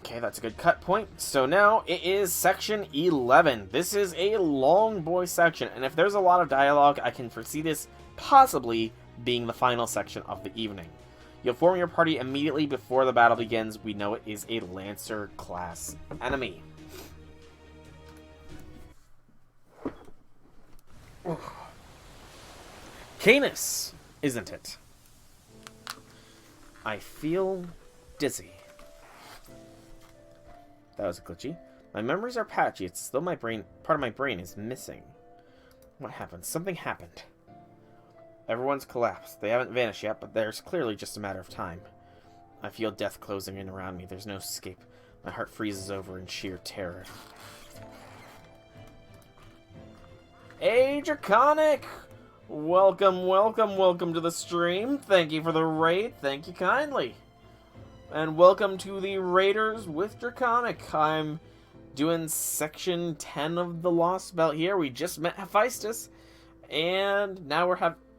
Okay, that's a good cut point. So now it is section 11. This is a long boy section, and if there's a lot of dialogue, I can foresee this possibly being the final section of the evening. You'll form your party immediately before the battle begins. We know it is a Lancer class enemy. Canis, isn't it? I feel dizzy. That was glitchy. My memories are patchy. It's as though part of my brain is missing. What happened? Something happened. Everyone's collapsed. They haven't vanished yet, but there's clearly just a matter of time. I feel death closing in around me. There's no escape. My heart freezes over in sheer terror. Hey, Draconic! Welcome, welcome, welcome to the stream. Thank you for the raid. Thank you kindly. And welcome to the Raiders with Draconic. I'm doing section 10 of the Lostbelt here. We just met Hephaestus, and now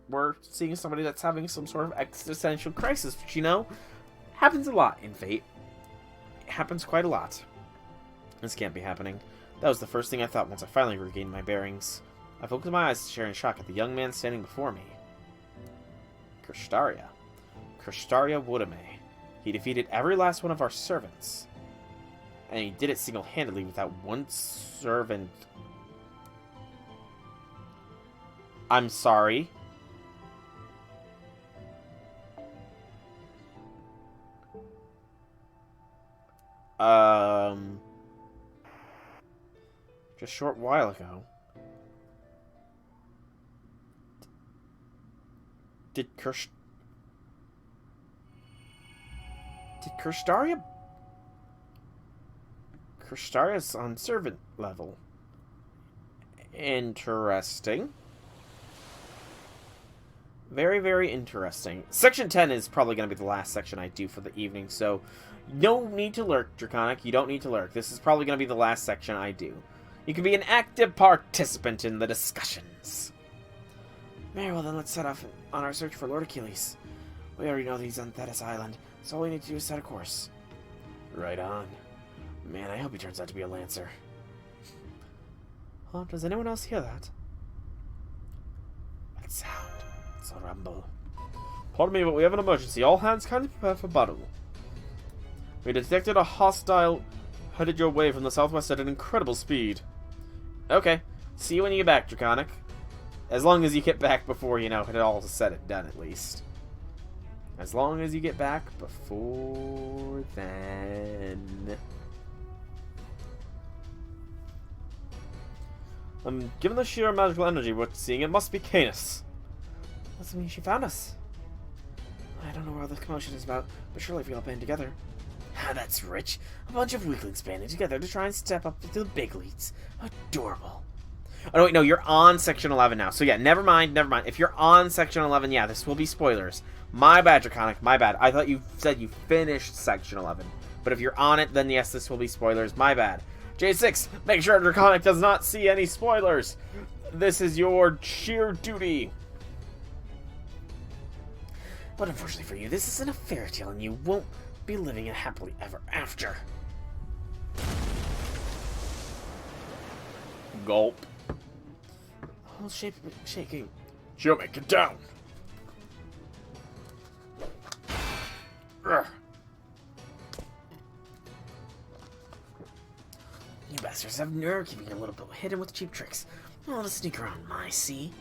we're seeing somebody that's having some sort of existential crisis, which, you know, happens a lot in Fate. It happens quite a lot. This can't be happening. That was the first thing I thought once I finally regained my bearings. I focused my eyes, staring in shock at the young man standing before me. Crypters Woodame. He defeated every last one of our servants. And he did it single-handedly without one servant. I'm sorry. Just a short while ago. Did Cryptaria's on servant level. Interesting. Very, very interesting. Section 10 is probably going to be the last section I do for the evening, so no need to lurk, Draconic. You don't need to lurk. This is probably going to be the last section I do. You can be an active participant in the discussions. Very well, then let's set off on our search for Lord Achilles. We already know that he's on Thetis Island, so all we need to do is set a course. Right on. Man, I hope he turns out to be a Lancer. Huh? Does anyone else hear that? That sound. It's a rumble. Pardon me, but we have an emergency. All hands kindly prepare for battle. We detected a hostile headed your way from the southwest at an incredible speed. Okay. See you when you get back, Draconic. As long as you get back before, you know, it all said and done, at least. As long as you get back before then. Given the sheer magical energy we're seeing, it must be Canis. Doesn't mean she found us. I don't know what all this commotion is about, but surely if we all band together. Ah, that's rich. A bunch of weaklings banding together to try and step up to the big leagues. Adorable. Oh, no, wait, no, you're on Section 11 now. So, yeah, never mind. If you're on Section 11, yeah, this will be spoilers. My bad, Draconic, my bad. I thought you said you finished Section 11. But if you're on it, then yes, this will be spoilers. My bad. J6, make sure Draconic does not see any spoilers. This is your sheer duty. But unfortunately for you, this isn't a fairy tale, and you won't be living it happily ever after. Gulp. The whole shape shaking. Jimmy, get down. Urgh. You bastards have nerve keeping a little bit hidden with cheap tricks. All to sneak around my sea.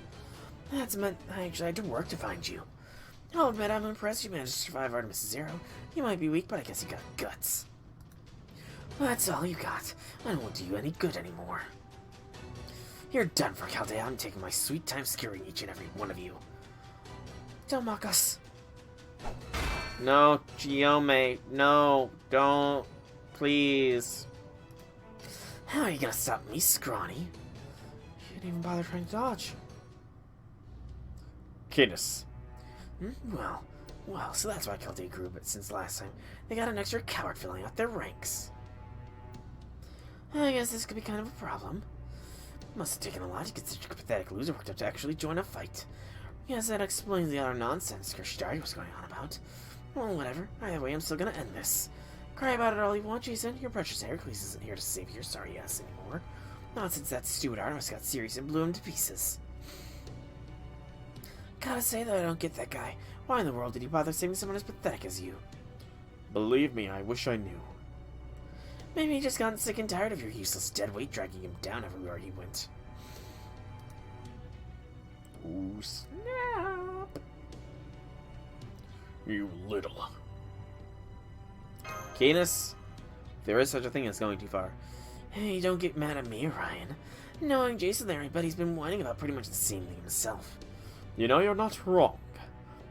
That's meant I actually had to work to find you. I'll admit I'm impressed you managed to survive Artemis Zero. You might be weak, but I guess you got guts. That's all you got. I don't do you any good anymore. You're done for, Chaldea. I'm taking my sweet time skewering each and every one of you. Don't mock us. No, Giome. No, don't. Please. How are you gonna stop me, scrawny? You didn't even bother trying to dodge. Canis. Well, so that's why Chaldea grew a bit since last time. They got an extra coward filling out their ranks. I guess this could be kind of a problem. Must have taken a lot to get such a pathetic loser worked up to actually join a fight. Yes, that explains the other nonsense Crypters was going on about. Well, whatever. Either way, I'm still gonna end this. Cry about it all you want, Jason. Your precious Heracles isn't here to save your sorry ass anymore. Not since that stupid Artemis got serious and blew him to pieces. Gotta say, though, I don't get that guy. Why in the world did he bother saving someone as pathetic as you? Believe me, I wish I knew. Maybe he just gotten sick and tired of your useless dead weight dragging him down everywhere he went. Ooh, snap! You little... Canis, there is such a thing as going too far. Hey, don't get mad at me, Ryan. Knowing Jason there, I bet he's been whining about pretty much the same thing himself. You know, you're not wrong.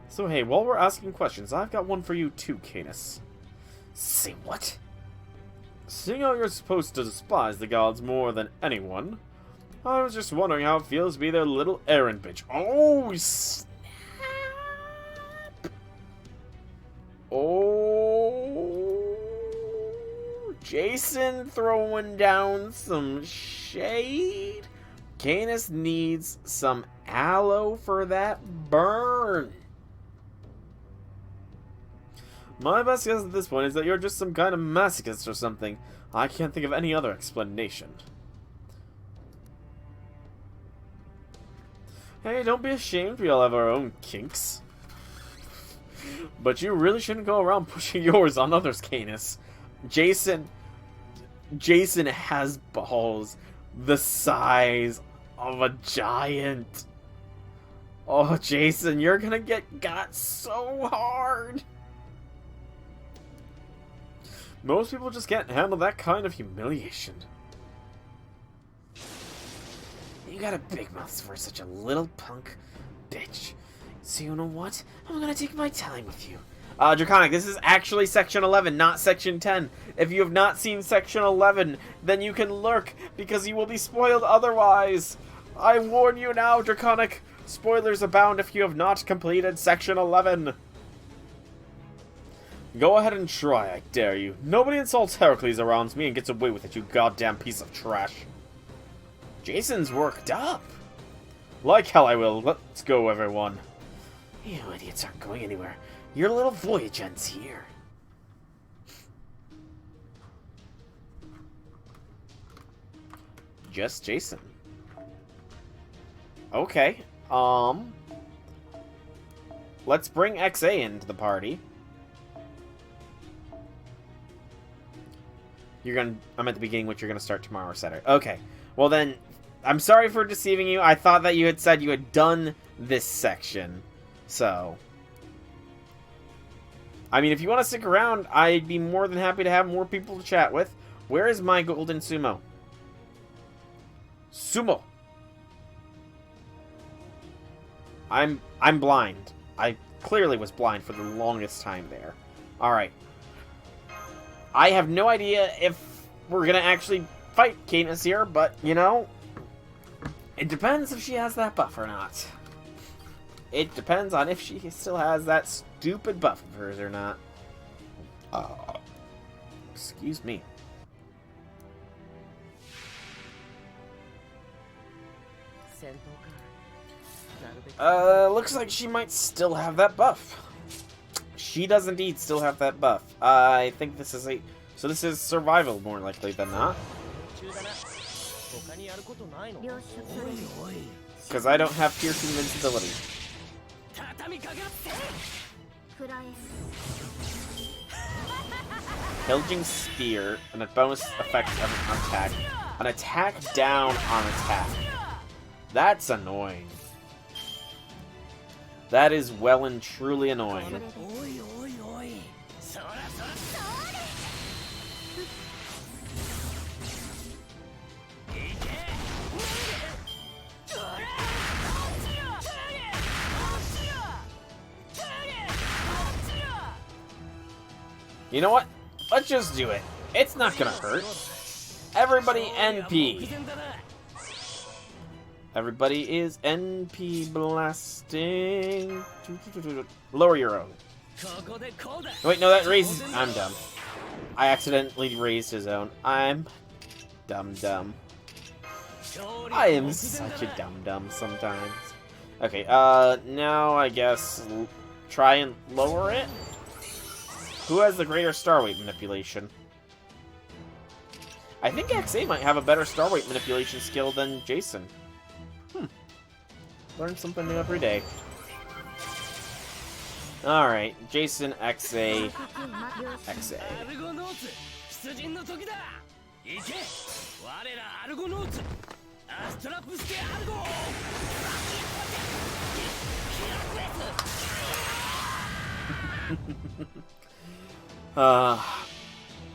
So hey, while we're asking questions, I've got one for you too, Canis. Say what? Seeing how you're supposed to despise the gods more than anyone, I was just wondering how it feels to be their little errand bitch. Oh, snap! Oh, Jason throwing down some shade. Canis needs some aloe for that burn. My best guess at this point is that you're just some kind of masochist or something. I can't think of any other explanation. Hey, don't be ashamed. We all have our own kinks. But you really shouldn't go around pushing yours on others, Canis. Jason has balls the size of a giant. Oh, Jason, you're gonna get got so hard. Most people just can't handle that kind of humiliation. You got a big mouth for such a little punk bitch. So you know what? I'm gonna take my time with you. Draconic, this is actually Section 11, not Section 10. If you have not seen Section 11, then you can lurk, because you will be spoiled otherwise. I warn you now, Draconic. Spoilers abound if you have not completed Section 11. Go ahead and try, I dare you. Nobody insults Heracles around me and gets away with it, you goddamn piece of trash. Jason's worked up. Like hell I will. Let's go, everyone. You idiots aren't going anywhere. Your little voyage ends here. Just Jason. Okay. Let's bring XA into the party. I'm at the beginning, which you're gonna start tomorrow or Saturday. Okay. Well then, I'm sorry for deceiving you. I thought that you had said you had done this section. So, I mean, if you want to stick around, I'd be more than happy to have more people to chat with. Where is my golden sumo? Sumo! I'm blind. I clearly was blind for the longest time there. Alright. I have no idea if we're gonna actually fight Canis here, but, you know, it depends if she has that buff or not. It depends on if she still has that stupid buff of hers or not. Excuse me. Looks like she might still have that buff. She does indeed still have that buff. I think this is so this is survival more likely than not. Because I don't have piercing invincibility. Pillaging Spear, and a bonus affects every attack. An attack down on attack. That's annoying. That is well and truly annoying. You know what? Let's just do it. It's not gonna hurt. Everybody NP. Everybody is NP blasting. Lower your own. Wait, no, that raises... I'm dumb. I accidentally raised his own. I'm dumb. I am such a dumb sometimes. Okay, now I guess try and lower it. who has the greater star weight manipulation? I think XA might have a better star weight manipulation skill than Jason. Learn something new every day. Alright, Jason, XA, XA.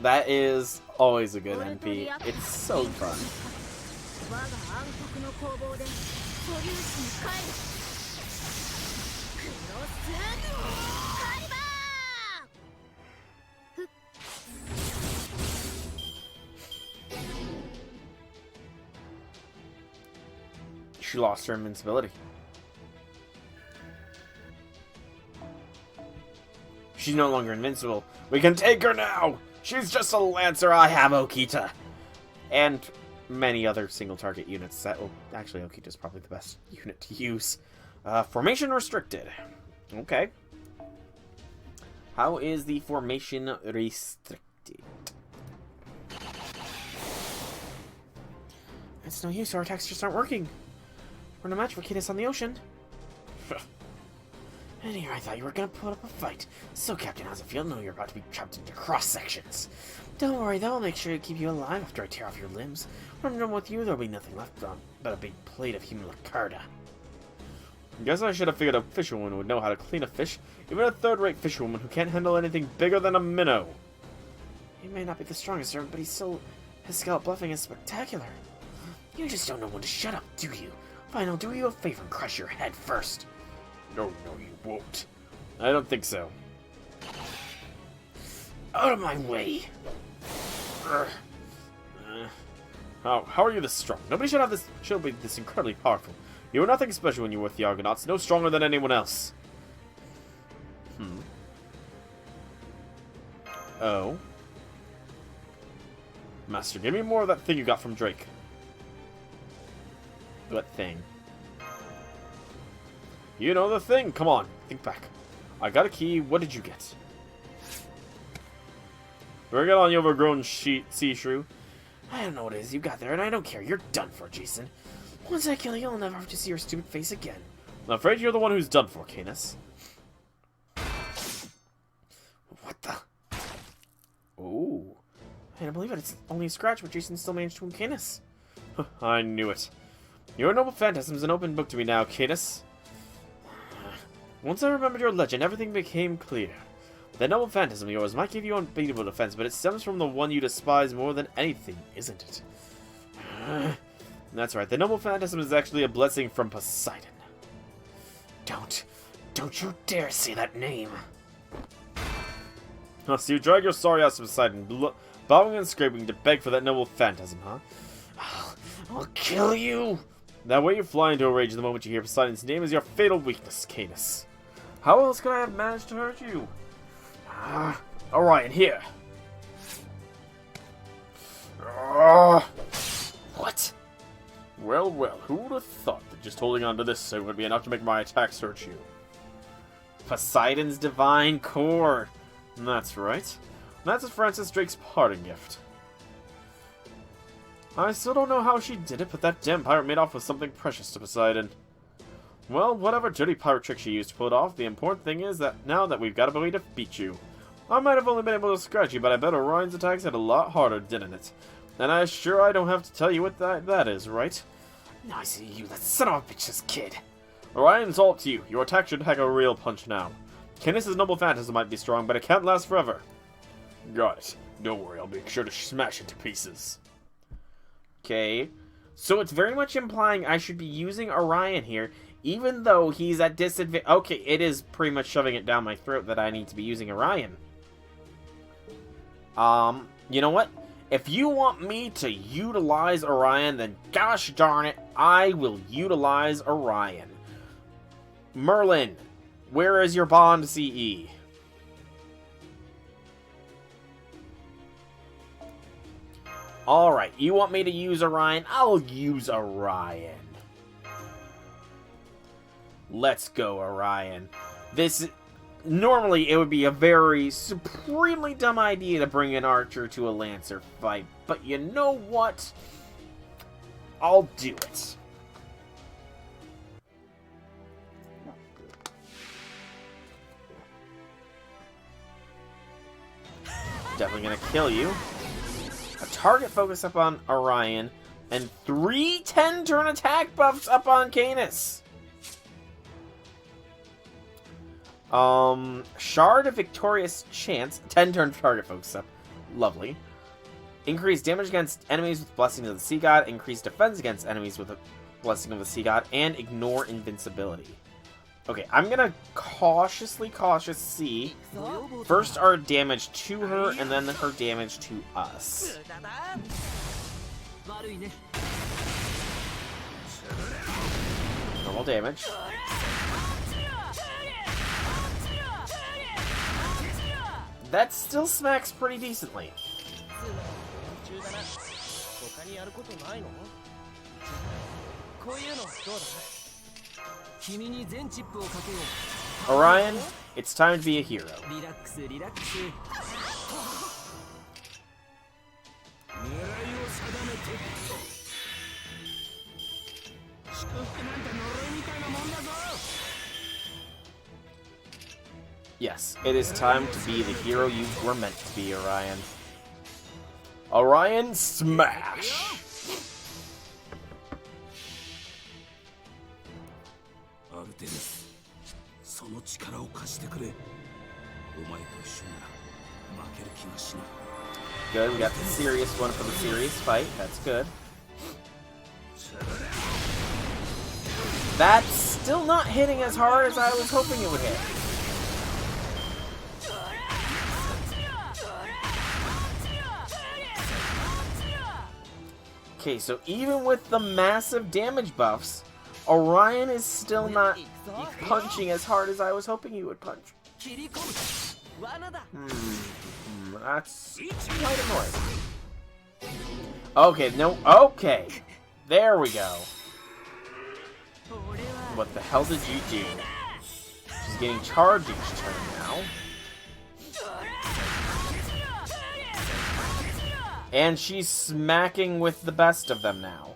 That is always a good NP. It's so fun. She lost her invincibility. She's no longer invincible. We can take her now! She's just a lancer. I have Okita. And many other single target units. Actually, Okita's probably the best unit to use. Formation restricted. Okay. How is the formation restricted? It's no use. Our attacks just aren't working. We're no match for Cadus on the ocean. And here I thought you were gonna put up a fight. So, Captain, how's it feel to know you're about to be chopped into cross-sections? Don't worry, though. I'll make sure to keep you alive after I tear off your limbs. When I'm done with you, there'll be nothing left but a big plate of human lacarda. Guess I should have figured a fisherwoman would know how to clean a fish. Even a third-rate fisherwoman who can't handle anything bigger than a minnow. He may not be the strongest servant, but his scallop bluffing is spectacular. You just don't know when to shut up, do you? Fine, I'll do you a favor and crush your head first. No, you won't. I don't think so. Out of my way! How are you this strong? Nobody should be this incredibly powerful. You are nothing special when you're with the Argonauts, no stronger than anyone else. Oh. Master, give me more of that thing you got from Drake. What thing? You know the thing. Come on, think back. I got a key. What did you get? Bring it on, you overgrown sea shrew. I don't know what it is you got there, and I don't care. You're done for, Jason. Once I kill you, I'll never have to see your stupid face again. I'm afraid you're the one who's done for, Canis. What the? Oh. I can't believe it. It's only a scratch, but Jason still managed to win Canis. I knew it. Your noble phantasm is an open book to me now, Canis. Once I remembered your legend, everything became clear. That noble phantasm of yours might give you unbeatable defense, but it stems from the one you despise more than anything, isn't it? That's right, the noble phantasm is actually a blessing from Poseidon. Don't you dare say that name! Oh, so you drag your sorry ass to Poseidon, bowing and scraping to beg for that noble phantasm, huh? I'll kill you! That way you fly into a rage the moment you hear Poseidon's name is your fatal weakness, Canis. How else could I have managed to hurt you? Orion, here. What? Well, who would have thought that just holding on to this would be enough to make my attacks hurt you? Poseidon's divine cord. That's right. That's Francis Drake's parting gift. I still don't know how she did it, but that damn pirate made off with something precious to Poseidon. Well, whatever dirty pirate trick she used to pull it off, the important thing is that now that we've got a way to beat you. I might have only been able to scratch you, but I bet Orion's attacks hit a lot harder, didn't it? And I don't have to tell you what that is, right? Now I see you, that son of a bitch's kid. Orion, it's all up to you. Your attack should pack a real punch now. Canis' noble phantasm might be strong, but it can't last forever. Got it. Don't worry, I'll make sure to smash it to pieces. Okay. So it's very much implying I should be using Orion here, even though he's at disadvantage. Okay, it is pretty much shoving it down my throat that I need to be using Orion. You know what? If you want me to utilize Orion, then gosh darn it, I will utilize Orion. Merlin, where is your Bond CE? Alright, you want me to use Orion? I'll use Orion. Let's go, Orion. normally it would be a very supremely dumb idea to bring an archer to a lancer fight, but you know what? I'll do it. Definitely gonna kill you. A target focus up on Orion, and 3 10-turn attack buffs up on Canis. Shard of Victorious Chance, 10-turn target focus up. Lovely. Increase damage against enemies with Blessing of the Sea God, increase defense against enemies with a Blessing of the Sea God, and ignore invincibility. Okay, I'm gonna cautiously see. First our damage to her, and then her damage to us. Normal damage. That still smacks pretty decently. Orion, it's time to be a hero. Yes, it is time to be the hero you were meant to be, Orion. Orion, smash! Good, we got the serious one for the serious fight. That's good. That's still not hitting as hard as I was hoping it would hit. Okay, so even with the massive damage buffs, Orion is still not punching as hard as I was hoping he would punch. That's quite annoying. Okay, no, okay. There we go. What the hell did you do? She's getting charged each turn now. And she's smacking with the best of them now.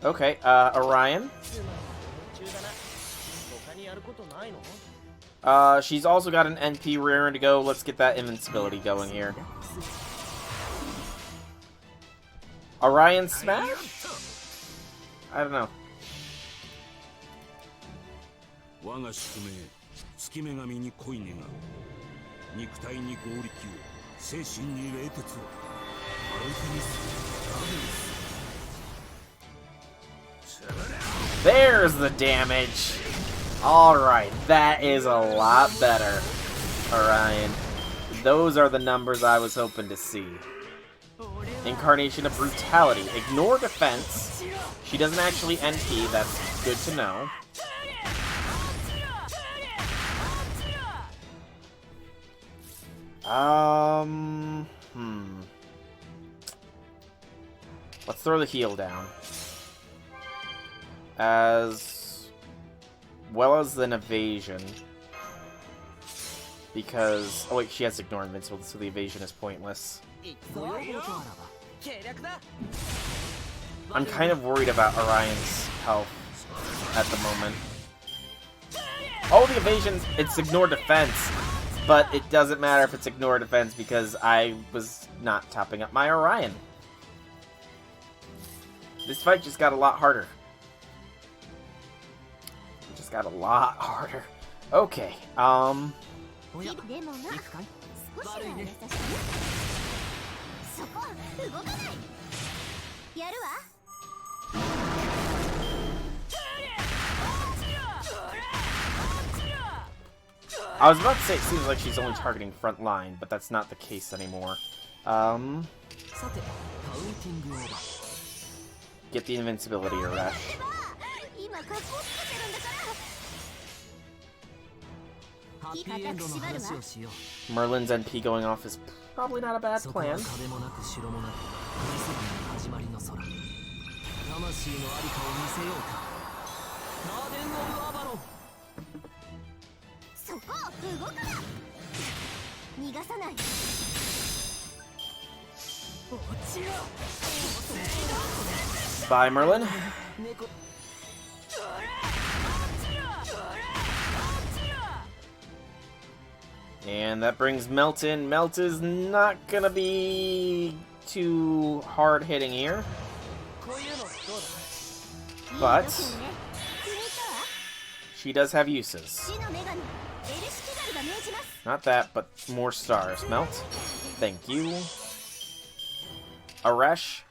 Okay, Orion. She's also got an NP rearing to go. Let's get that invincibility going here. Orion smash? I don't know. There's the damage. Alright, that is a lot better, Orion. Those are the numbers I was hoping to see. Incarnation of Brutality. Ignore defense. She doesn't actually NP, that's good to know. Let's throw the heal down. As well as an evasion. Because... oh wait, she has Ignore Invincible, so the evasion is pointless. I'm kind of worried about Orion's health at the moment. Oh, the evasion, it's Ignore Defense. But it doesn't matter if it's Ignore Defense because I was not topping up my Orion. This fight just got a lot harder. It just got a lot harder. Okay, I was about to say it seems like she's only targeting front line, but that's not the case anymore. Get the invincibility, Arash. Merlin's NP going off is probably not a bad plan. Bye, Merlin. And that brings Melt in. Melt is not gonna be too hard hitting here. But she does have uses. Not that, but more stars. Melt. Thank you. Aresh.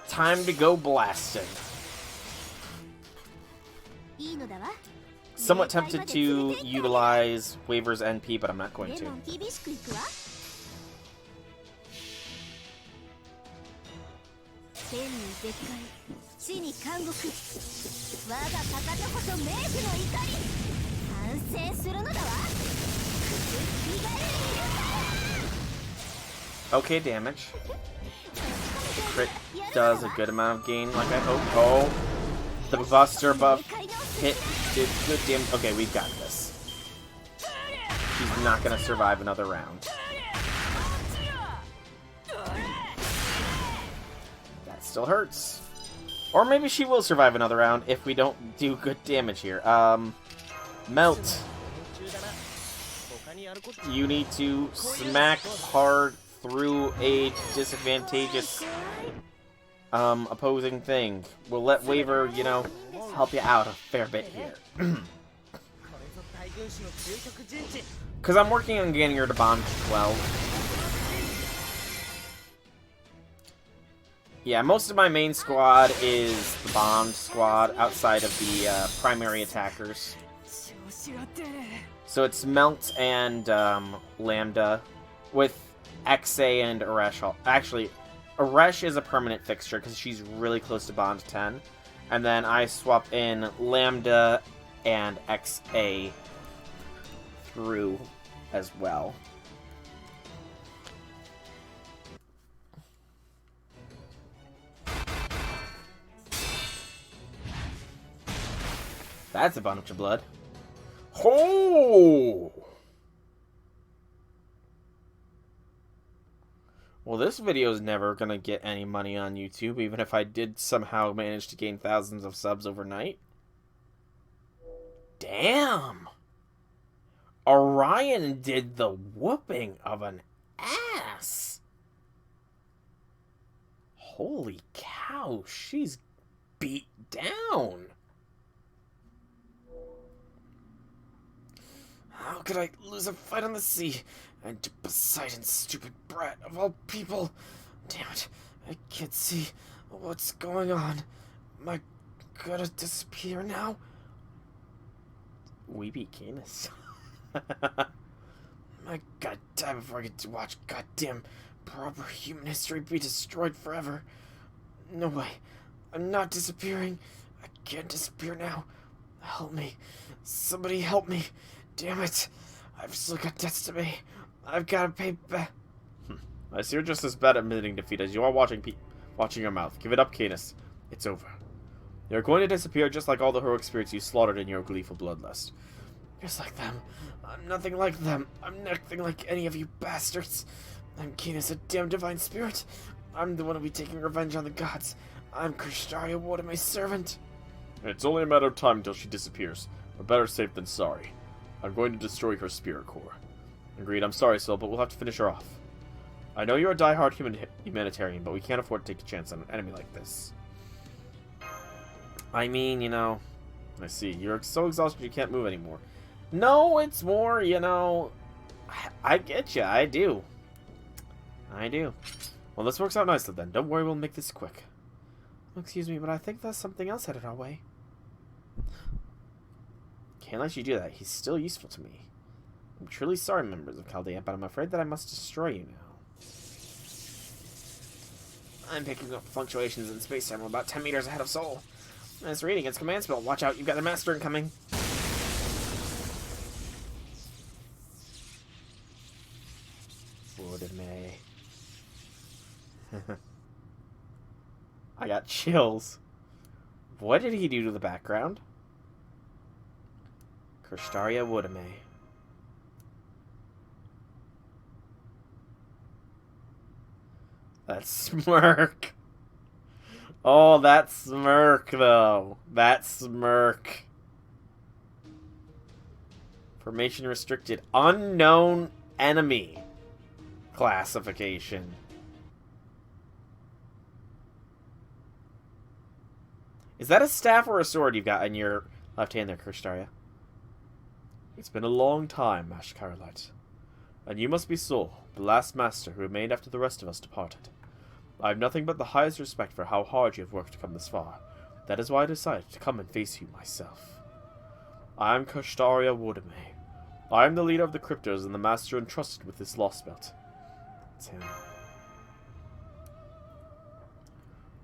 Time to go blasting. Somewhat tempted to utilize Waver's NP, but I'm not going to. Okay, damage. Crit does a good amount of gain, like I hope. Oh, the Buster buff hit did good damage. Okay, we've got this. She's not gonna survive another round. That still hurts. Or maybe she will survive another round if we don't do good damage here. Melt. You need to smack hard through a disadvantageous opposing thing. We'll let Waver, you know, help you out a fair bit here. Because I'm working on getting her to bond to 12. Yeah, most of my main squad is the bombed squad outside of the primary attackers. So it's Melt and Lambda with XA and Aresh. Actually, Aresh is a permanent fixture because she's really close to bond 10. And then I swap in Lambda and XA through as well. That's a bunch of blood. Oh! Well, this video is never going to get any money on YouTube, even if I did somehow manage to gain thousands of subs overnight. Damn! Orion did the whooping of an ass! Holy cow, she's beat down! How could I lose a fight on the sea? And to Poseidon's stupid brat of all people. Damn it, I can't see what's going on. Am I gonna disappear now? We beat Canis. My goddamn, before I get to watch goddamn proper human history be destroyed forever. No way. I'm not disappearing. I can't disappear now. Help me. Somebody help me. Damn it. I've still got debts to pay. I've got to pay back. I see you're just as bad at admitting defeat as you are watching your mouth. Give it up, Canis. It's over. You're going to disappear just like all the heroic spirits you slaughtered in your gleeful bloodlust. Just like them. I'm nothing like them. I'm nothing like any of you bastards. I'm Canis, a damn divine spirit. I'm the one who'll be taking revenge on the gods. I'm Krishtaria, my servant. It's only a matter of time until she disappears. But better safe than sorry. I'm going to destroy her spirit core. Agreed, I'm sorry, Syl, but we'll have to finish her off. I know you're a die-hard humanitarian, but we can't afford to take a chance on an enemy like this. I mean, you know... I see. You're so exhausted you can't move anymore. No, it's more, you know... I get you. I do. I do. Well, this works out nicely then. Don't worry, we'll make this quick. Excuse me, but I think there's something else headed our way. Can't let you do that. He's still useful to me. I'm truly sorry, members of Chaldea, but I'm afraid that I must destroy you now. I'm picking up fluctuations in space-time. We're about 10 meters ahead of Sol. Nice reading. It's command spell. Watch out. You've got the master incoming. Woodame. I got chills. What did he do to the background? Krishtaria Woodame. That smirk. Oh, that smirk, though. That smirk. Formation restricted. Unknown enemy. Classification. Is that a staff or a sword you've got in your left hand there, Kirstaria? It's been a long time, Master Carolite. And you must be Sol, the last master who remained after the rest of us departed. I have nothing but the highest respect for how hard you have worked to come this far. That is why I decided to come and face you myself. I am Kirstaria Wardame. I am the leader of the Crypters and the master entrusted with this Lostbelt. It's him.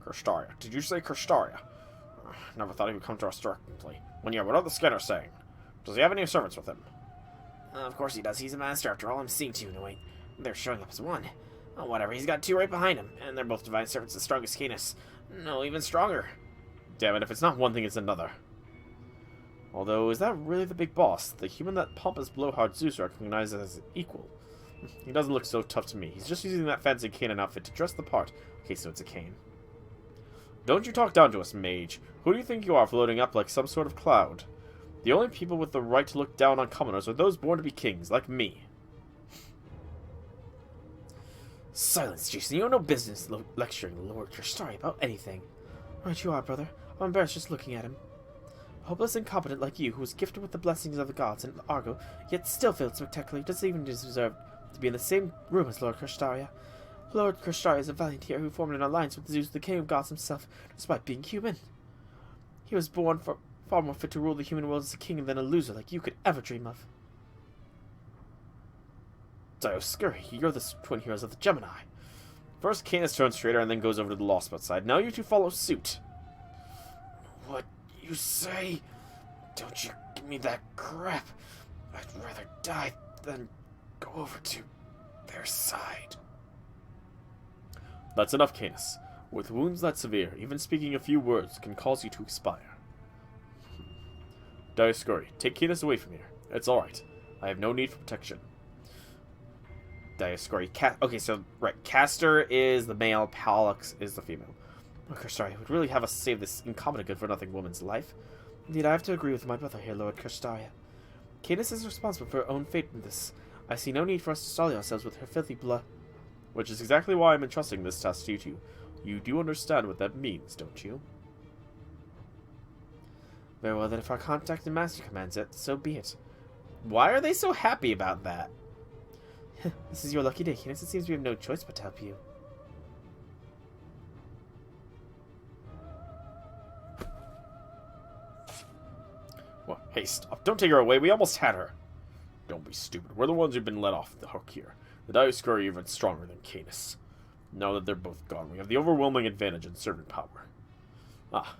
Kirstaria. Did you say Kirstaria? Never thought he would come to us directly. When what are the Skinners saying? Does he have any servants with him? Of course he does. He's a master after all. I'm seeing two. No, wait. They're showing up as one. Oh, whatever. He's got two right behind him. And they're both divine servants as strong as Canis. No, even stronger. Damn it, if it's not one thing, it's another. Although, is that really the big boss? The human that pompous blowhard Zeus recognizes as equal? He doesn't look so tough to me. He's just using that fancy Canaan outfit to dress the part. Okay, so it's a cane. Don't you talk down to us, mage. Who do you think you are, floating up like some sort of cloud? The only people with the right to look down on commoners are those born to be kings, like me. Silence, Jason. You have no business lecturing Lord Kirstaria about anything. Right you are, brother. I'm embarrassed just looking at him. A hopeless incompetent like you, who was gifted with the blessings of the gods and Argo, yet still failed spectacularly, doesn't even deserve to be in the same room as Lord Kirstaria. Lord Kirstaria is a valiant hero who formed an alliance with Zeus, the king of gods himself, despite being human. He was born far more fit to rule the human world as a king than a loser like you could ever dream of. Dioscuri, you're the twin heroes of the Gemini. First Canis turns traitor and then goes over to the Lostbelt side. Now you two follow suit. What you say? Don't you give me that crap. I'd rather die than go over to their side. That's enough, Canis. With wounds that severe, even speaking a few words can cause you to expire. Dioscuri, take Canis away from here. It's alright. I have no need for protection. Dioscuri. Okay, so, right. Castor is the male, Pollux is the female. Oh, Kirstaria would really have us save this incompetent good-for-nothing woman's life. Indeed, I have to agree with my brother here, Lord Kirstaria. Canis is responsible for her own fate in this. I see no need for us to sully ourselves with her filthy blood. Which is exactly why I'm entrusting this task to you two. You do understand what that means, don't you? Very well, then if our contact and master commands it, so be it. Why are they so happy about that? This is your lucky day, Canis. It seems we have no choice but to help you. Well, hey, stop. Don't take her away. We almost had her. Don't be stupid. We're the ones who've been let off the hook here. The Dioscuri are even stronger than Canis. Now that they're both gone, we have the overwhelming advantage in servant power. Ah.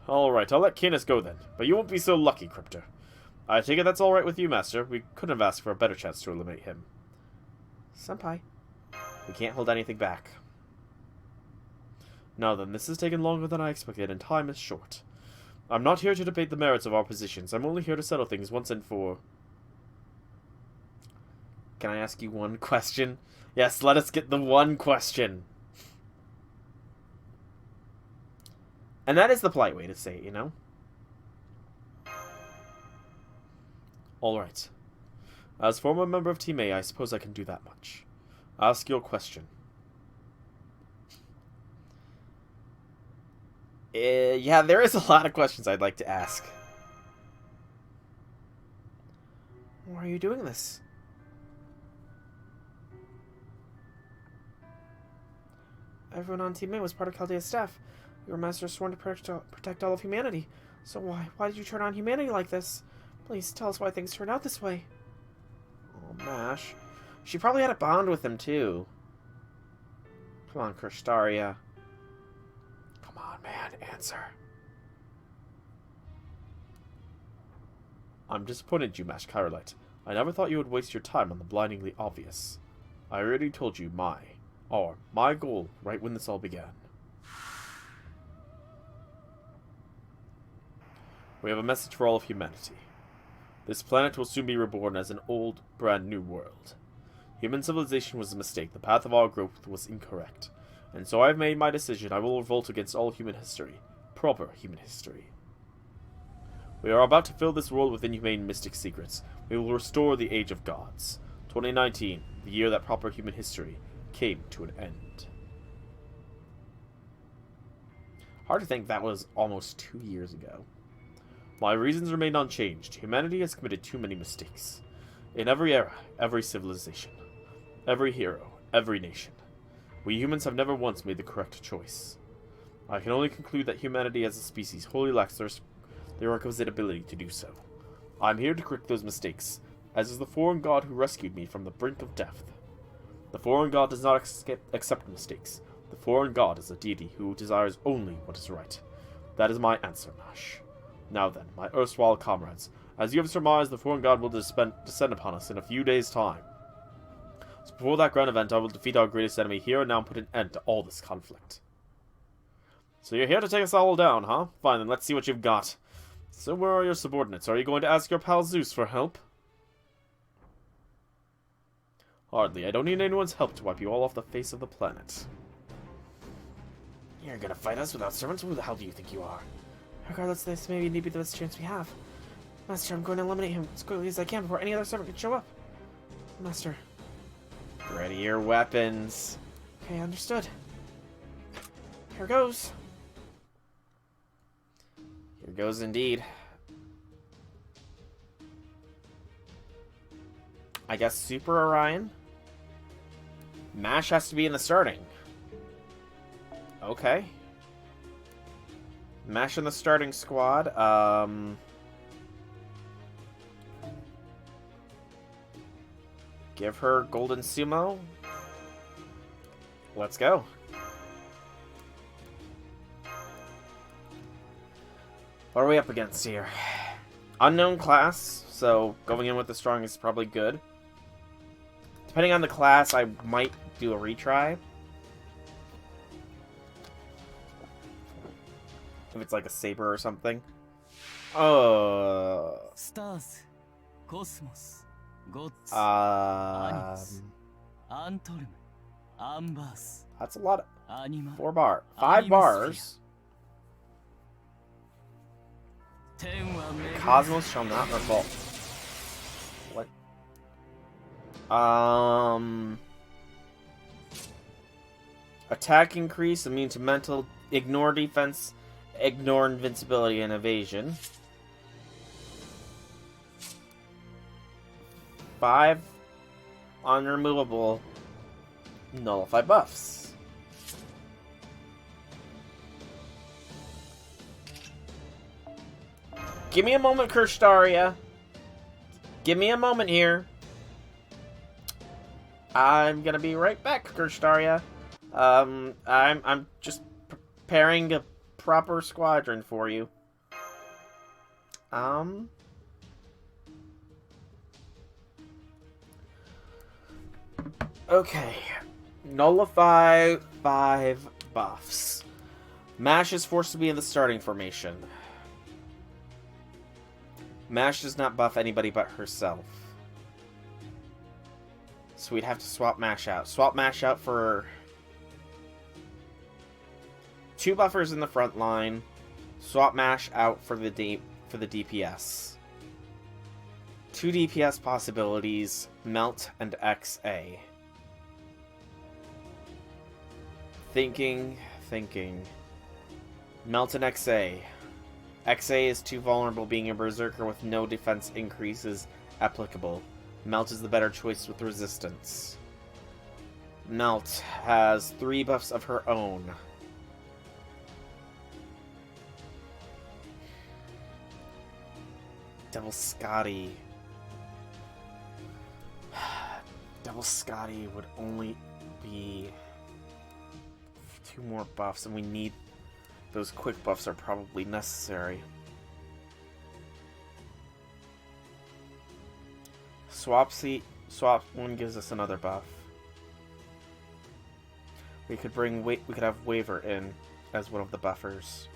Alright, I'll let Canis go then. But you won't be so lucky, Crypter. I take it that's alright with you, Master. We couldn't have asked for a better chance to eliminate him. Senpai. We can't hold anything back. Now then, this has taken longer than I expected, and time is short. I'm not here to debate the merits of our positions. I'm only here to settle things once and for... Can I ask you one question? Yes, let us get the one question. And that is the polite way to say it, you know? Alright. As former member of Team A, I suppose I can do that much. Ask your question. Yeah, there is a lot of questions I'd like to ask. Why are you doing this? Everyone on Team A was part of Chaldea's staff. Your master is sworn to protect all of humanity. So why did you turn on humanity like this? Please tell us why things turned out this way. Oh, Mash. She probably had a bond with him, too. Come on, Kirstaria. Come on, man. Answer. I'm disappointed in you, Mash Kyrolite. I never thought you would waste your time on the blindingly obvious. I already told you my goal right when this all began. We have a message for all of humanity. This planet will soon be reborn as an old, brand new world. Human civilization was a mistake. The path of our growth was incorrect. And so I've made my decision. I will revolt against all human history. Proper human history. We are about to fill this world with inhumane mystic secrets. We will restore the Age of Gods. 2019, the year that proper human history came to an end. Hard to think that was almost 2 years ago. My reasons remain unchanged. Humanity has committed too many mistakes. In every era, every civilization, every hero, every nation. We humans have never once made the correct choice. I can only conclude that humanity as a species wholly lacks the requisite ability to do so. I am here to correct those mistakes, as is the foreign god who rescued me from the brink of death. The foreign god does not accept mistakes. The foreign god is a deity who desires only what is right. That is my answer, Mash. Now then, my erstwhile comrades, as you have surmised, the foreign god will descend upon us in a few days' time. So before that grand event, I will defeat our greatest enemy here and now and put an end to all this conflict. So you're here to take us all down, huh? Fine, then let's see what you've got. So where are your subordinates? Are you going to ask your pal Zeus for help? Hardly. I don't need anyone's help to wipe you all off the face of the planet. You're gonna fight us without servants? Who the hell do you think you are? Regardless, this may be the best chance we have. Master, I'm going to eliminate him as quickly as I can before any other servant can show up. Master. Ready your weapons. Okay, understood. Here goes. Here goes indeed. I guess Super Orion? Mash has to be in the starting. Okay. Mash in the starting squad. Give her Golden Sumo. Let's go. What are we up against here? Unknown class, so going in with the strongest is probably good. Depending on the class, I might do a retry. If it's like a saber or something. Stars, Cosmos, Gods, Antolm, Ambas. That's a lot of... Anima. 5 bars. Cosmos shall not revolt. What? Attack increase, immune to mental, ignore defense, ignore invincibility and evasion. 5 unremovable nullify buffs. Give me a moment, Kirstaria. Give me a moment here. I'm gonna be right back, Kirstaria. I'm just preparing a proper squadron for you. Okay. Nullify 5 buffs. Mash is forced to be in the starting formation. Mash does not buff anybody but herself. So we'd have to swap Mash out. Swap Mash out for 2 buffers in the front line. Swap Mash out for the DPS. 2 DPS possibilities, Melt and XA. Thinking. Melt and XA. XA is too vulnerable, being a berserker with no defense increases applicable. Melt is the better choice with resistance. Melt has 3 buffs of her own. Devil Scotty. Devil Scotty would only be 2 more buffs, and we need... Those quick buffs are probably necessary. Swap 1 gives us another buff. We could have Waver in as one of the buffers.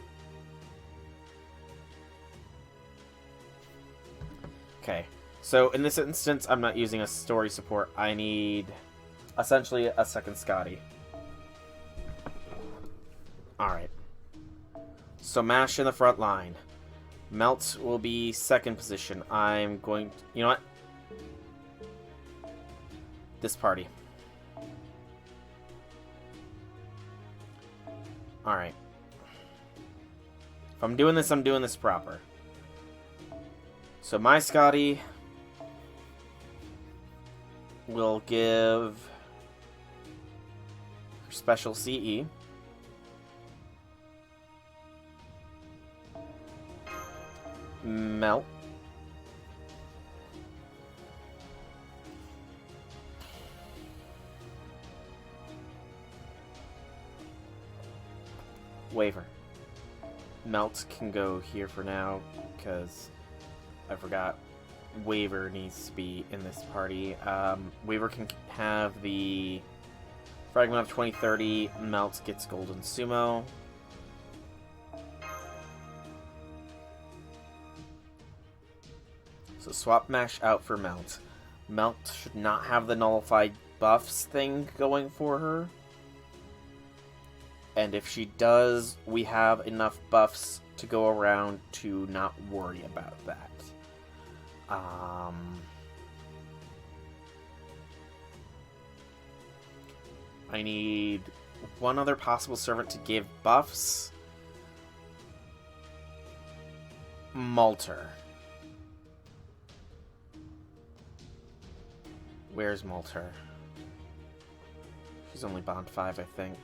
Okay. So in this instance, I'm not using a story support. I need essentially a second Scotty. Alright. So Mash in the front line. Melt will be second position. I'm going to... You know what? This party. Alright. If I'm doing this proper. So my Scotty will give her special CE. Melt. Waver. Melt can go here for now, because I forgot Waver needs to be in this party. Waver can have the Fragment of 2030. Melt gets Golden Sumo. So swap Mash out for Melt. Melt should not have the nullified buffs thing going for her. And if she does, we have enough buffs to go around to not worry about that. I need one other possible servant to give buffs. Malter. Where's Malter? She's only bond 5, I think.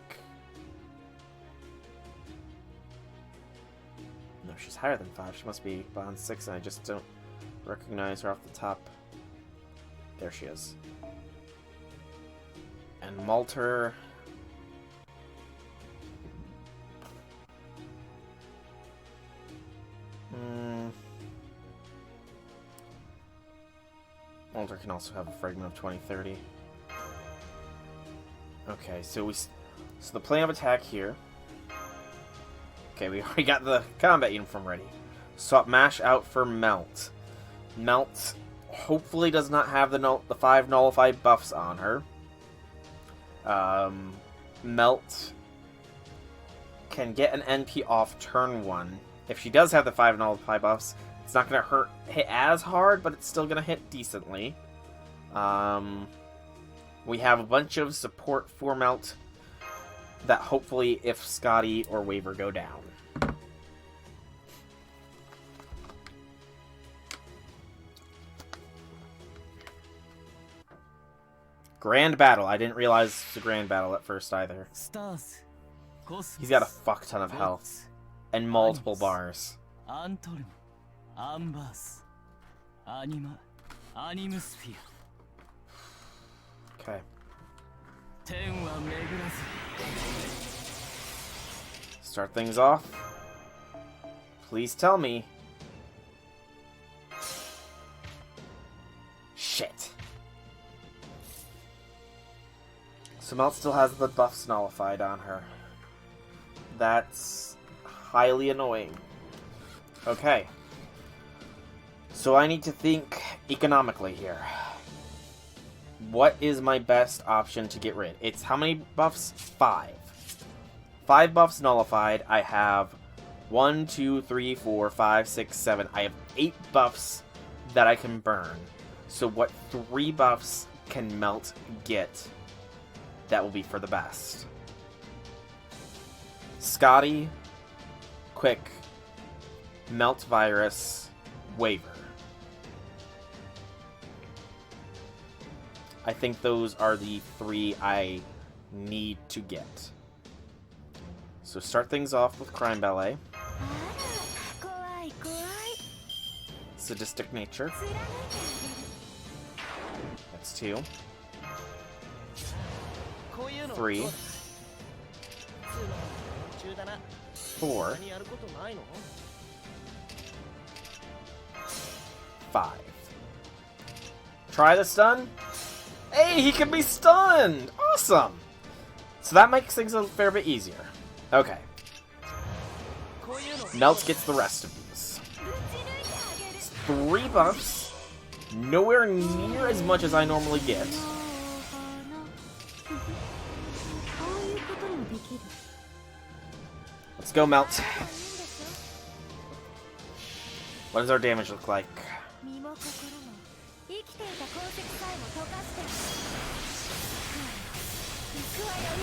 No, she's higher than 5. She must be bond 6, and I just don't recognize her off the top. There she is. And Malter... Malter can also have a Fragment of 2030. Okay, so the plan of attack here. Okay, we already got the combat uniform ready. Swap Mash out for Melt. Melt hopefully does not have the 5 nullified buffs on her. Melt can get an NP off turn 1. If she does have the 5 nullified buffs, it's not going to hit as hard, but it's still going to hit decently. We have a bunch of support for Melt that hopefully if Scotty or Waver go down. Grand Battle. I didn't realize it was a Grand Battle at first either. He's got a fuck ton of health. And multiple bars. Okay. Start things off. Please tell me. Shit. So Melt still has the buffs nullified on her. That's highly annoying. Okay. So I need to think economically here. What is my best option to get rid? It's how many buffs? 5. 5 buffs nullified. I have 1, 2, 3, 4, 5, 6, 7. I have 8 buffs that I can burn. So what 3 buffs can Melt get that will be for the best? Scotty, Quick, Melt Virus, Waver. I think those are the 3 I need to get. So start things off with Crime Ballet. Sadistic Nature. That's 2. 3. 4. 5. Try the stun. Hey, he can be stunned! Awesome! So that makes things a fair bit easier. Okay. Melt gets the rest of these. 3 buffs. Nowhere near as much as I normally get. Let's go, Melt. What does our damage look like?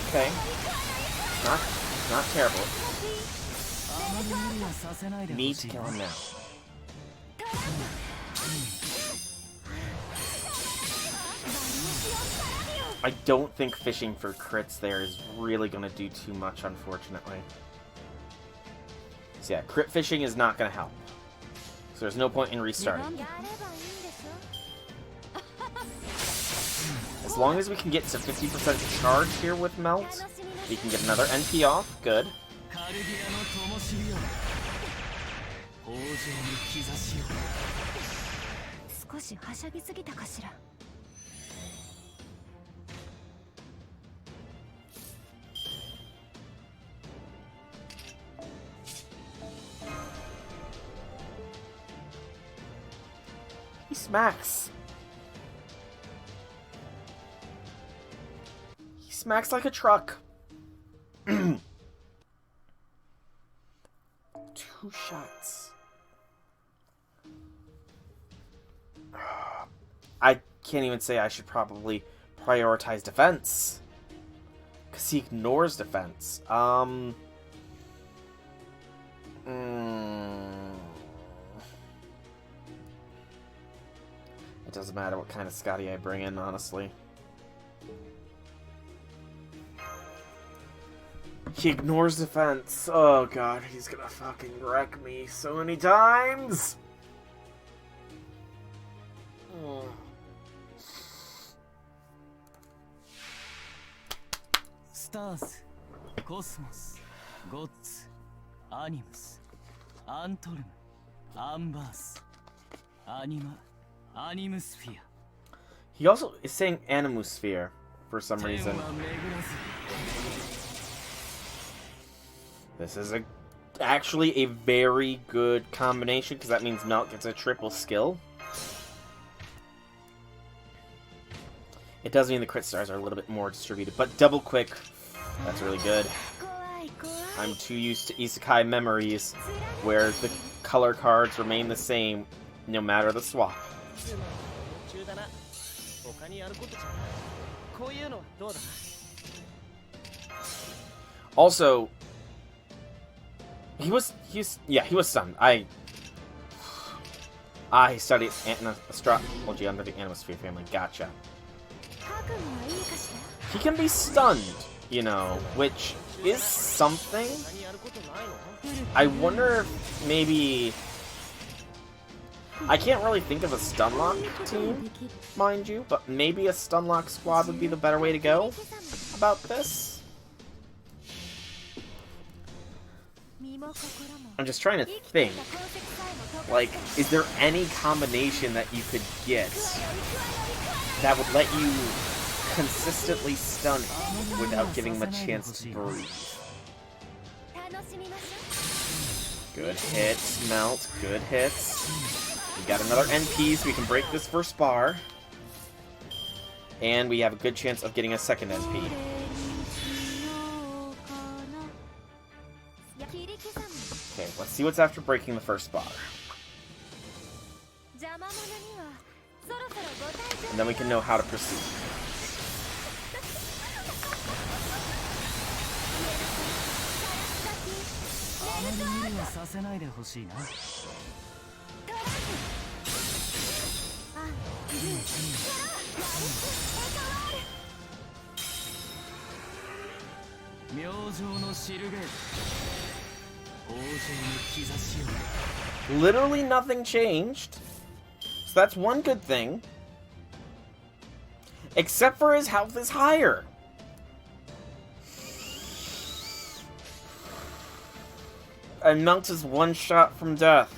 Okay. Not terrible. Need to kill him now. I don't think fishing for crits there is really going to do too much, unfortunately. So yeah, crit fishing is not going to help. So there's no point in restarting. As long as we can get to 50% charge here with Melt, we can get another NP off. Good. He smacks. He smacks like a truck. 2 shots. I can't even say I should probably prioritize defense. Because he ignores defense. It doesn't matter what kind of Scotty I bring in, honestly. He ignores defense. Oh god, he's gonna fucking wreck me so many times! Stars, Cosmos, Gods, Animus, Antolm, Ambas, Anima, Animusphere. He also is saying Animusphere for some reason. This is actually a very good combination, because that means Melt gets a triple skill. It does mean the crit stars are a little bit more distributed, but double quick, that's really good. I'm too used to Isekai memories, where the color cards remain the same no matter the swap. Also, he was stunned. I studied astrology under the Animusphere family. Gotcha. He can be stunned, you know, which is something. I wonder if maybe... I can't really think of a Stunlock team, mind you, but maybe a Stunlock squad would be the better way to go about this. I'm just trying to think. Like, is there any combination that you could get that would let you consistently stun him without giving him a chance to breathe? Good hits, Melt. Good hits. We got another NP, so we can break this first bar. And we have a good chance of getting a second NP. Okay, let's see what's after breaking the first bar. And then we can know how to proceed. Literally nothing changed. So that's one good thing. Except for his health is higher. And Melt is one shot from death.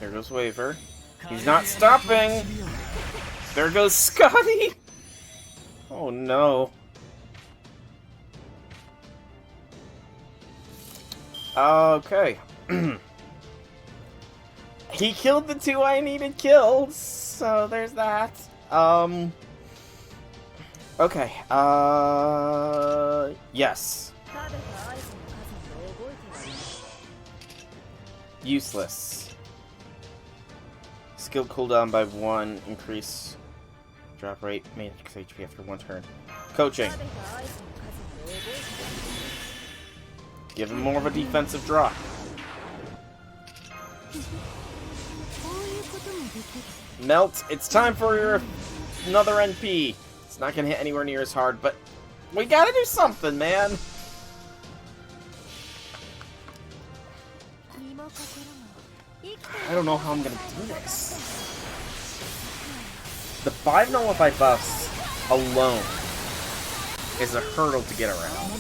There goes Waver. He's not stopping! There goes Scotty! Oh no. Okay. He killed the 2 I needed killed, so there's that. Okay, yes. Useless. Skill cooldown by 1, increase drop rate, max HP after 1 turn. Coaching. Give him more of a defensive drop. Melt, it's time for your another NP. It's not gonna hit anywhere near as hard, but we gotta do something, man. I don't know how I'm gonna do this. The 5 nullified buffs alone is a hurdle to get around.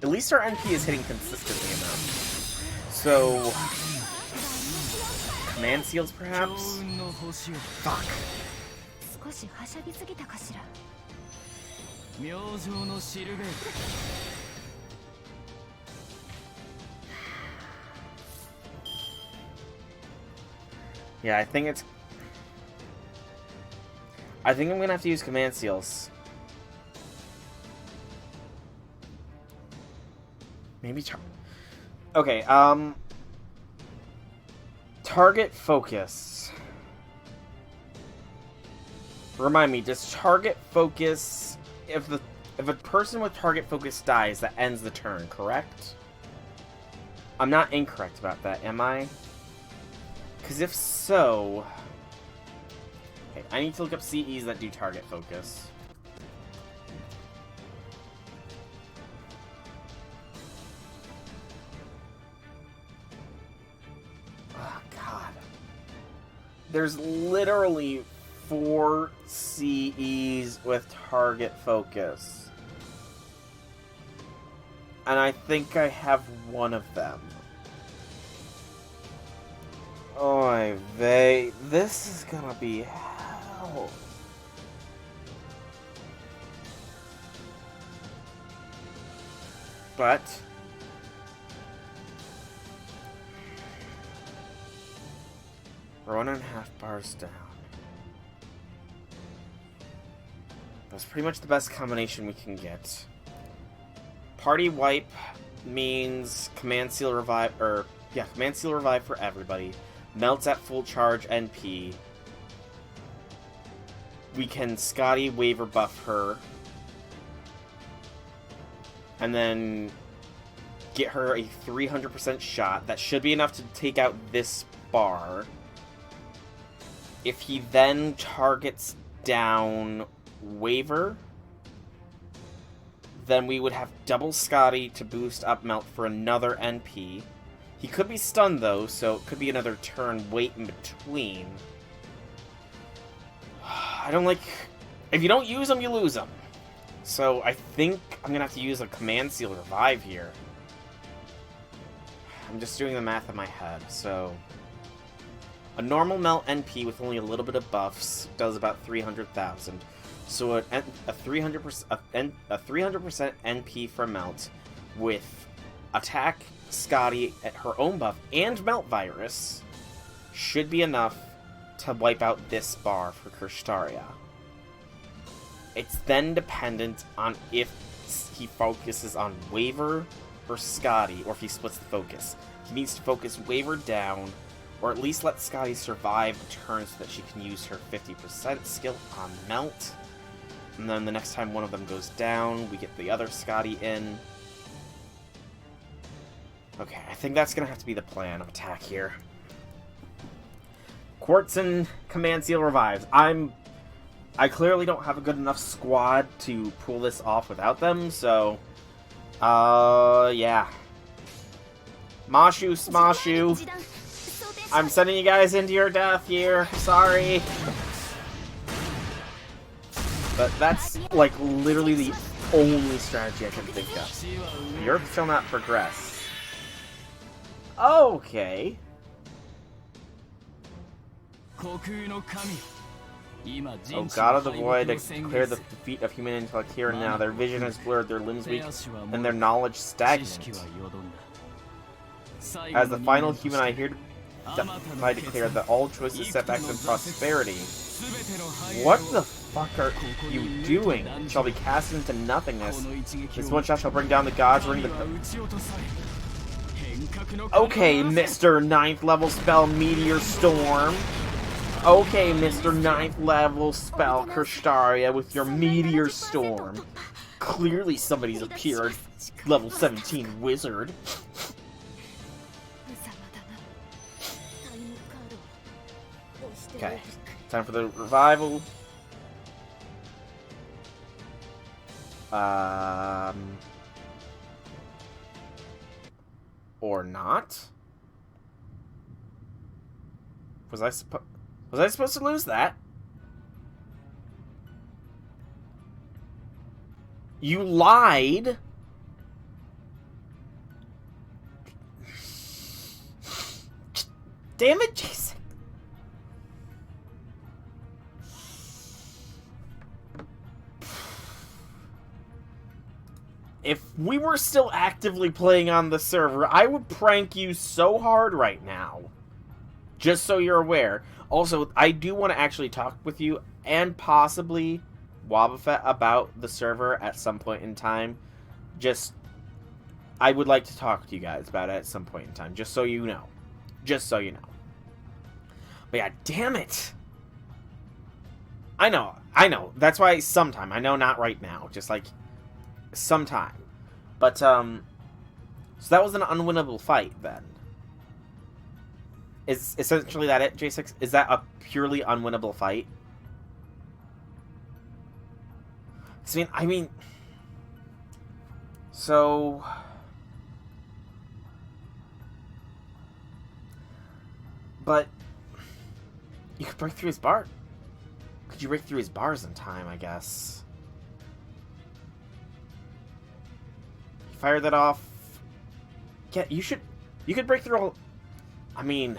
At least our NP is hitting consistently enough. So, command seals perhaps? Fuck. Yeah, I think I'm gonna have to use command seals. Maybe okay, target focus. Remind me, does target focus, if a person with target focus dies, that ends the turn, correct? I'm not incorrect about that, am I? Because if so... Okay, I need to look up CEs that do target focus. Oh, God. There's literally 4 CEs with target focus. And I think I have one of them. Oy vey, this is gonna be hell. But we're 1.5 bars down. That's pretty much the best combination we can get. Party wipe means command seal revive, command seal revive for everybody. Melts at full charge NP. We can Scotty waiver buff her. And then get her a 300% shot. That should be enough to take out this bar. If he then targets down waiver, then we would have double Scotty to boost up Melt for another NP. He could be stunned, though, so it could be another turn wait in between. I don't like... If you don't use them, you lose them. So I think I'm going to have to use a Command Seal Revive here. I'm just doing the math in my head, so... A normal Melt NP with only a little bit of buffs does about 300,000. So a 300% NP for Melt with Attack, Scotty at her own buff, and Melt Virus should be enough to wipe out this bar for Kirstaria. It's then dependent on if he focuses on Waver or Scotty, or if he splits the focus. He needs to focus Waver down, or at least let Scotty survive a turn so that she can use her 50% skill on Melt. And then the next time one of them goes down, we get the other Scotty in. Okay, I think that's going to have to be the plan of attack here. Quartz and Command Seal revives. I clearly don't have a good enough squad to pull this off without them, so... yeah. Mashu, Smashu. I'm sending you guys into your death here. Sorry. But that's, like, literally the only strategy I can think of. Europe shall not progress. Okay. Oh God of the Void, declare the defeat of human intellect here and now. Their vision is blurred, their limbs weak, and their knowledge stagnant. As the final human, I declare that all choices, setbacks, and prosperity. What the fuck are you doing? Shall be cast into nothingness. This one shot shall bring down the gods, ring the... Okay, Mr. 9th level spell Meteor Storm. Okay, Mr. 9th level spell Krishtaria with your Meteor Storm. Clearly somebody's appeared. Level 17 wizard. Okay, time for the revival. Or not? Was I supposed to lose that? You lied. Damn it, Jason. If we were still actively playing on the server, I would prank you so hard right now. Just so you're aware. Also, I do want to actually talk with you and possibly Wobbuffet about the server at some point in time. I would like to talk to you guys about it at some point in time, just so you know. Just so you know. But yeah, damn it. I know. That's why sometime. I know not right now. Just like sometime. But, so that was an unwinnable fight then. Is essentially that it, J6? Is that a purely unwinnable fight? I mean, so... But, you could break through his bar. Could you break through his bars in time, I guess? Fire that off. Yeah, you could break through all... I mean,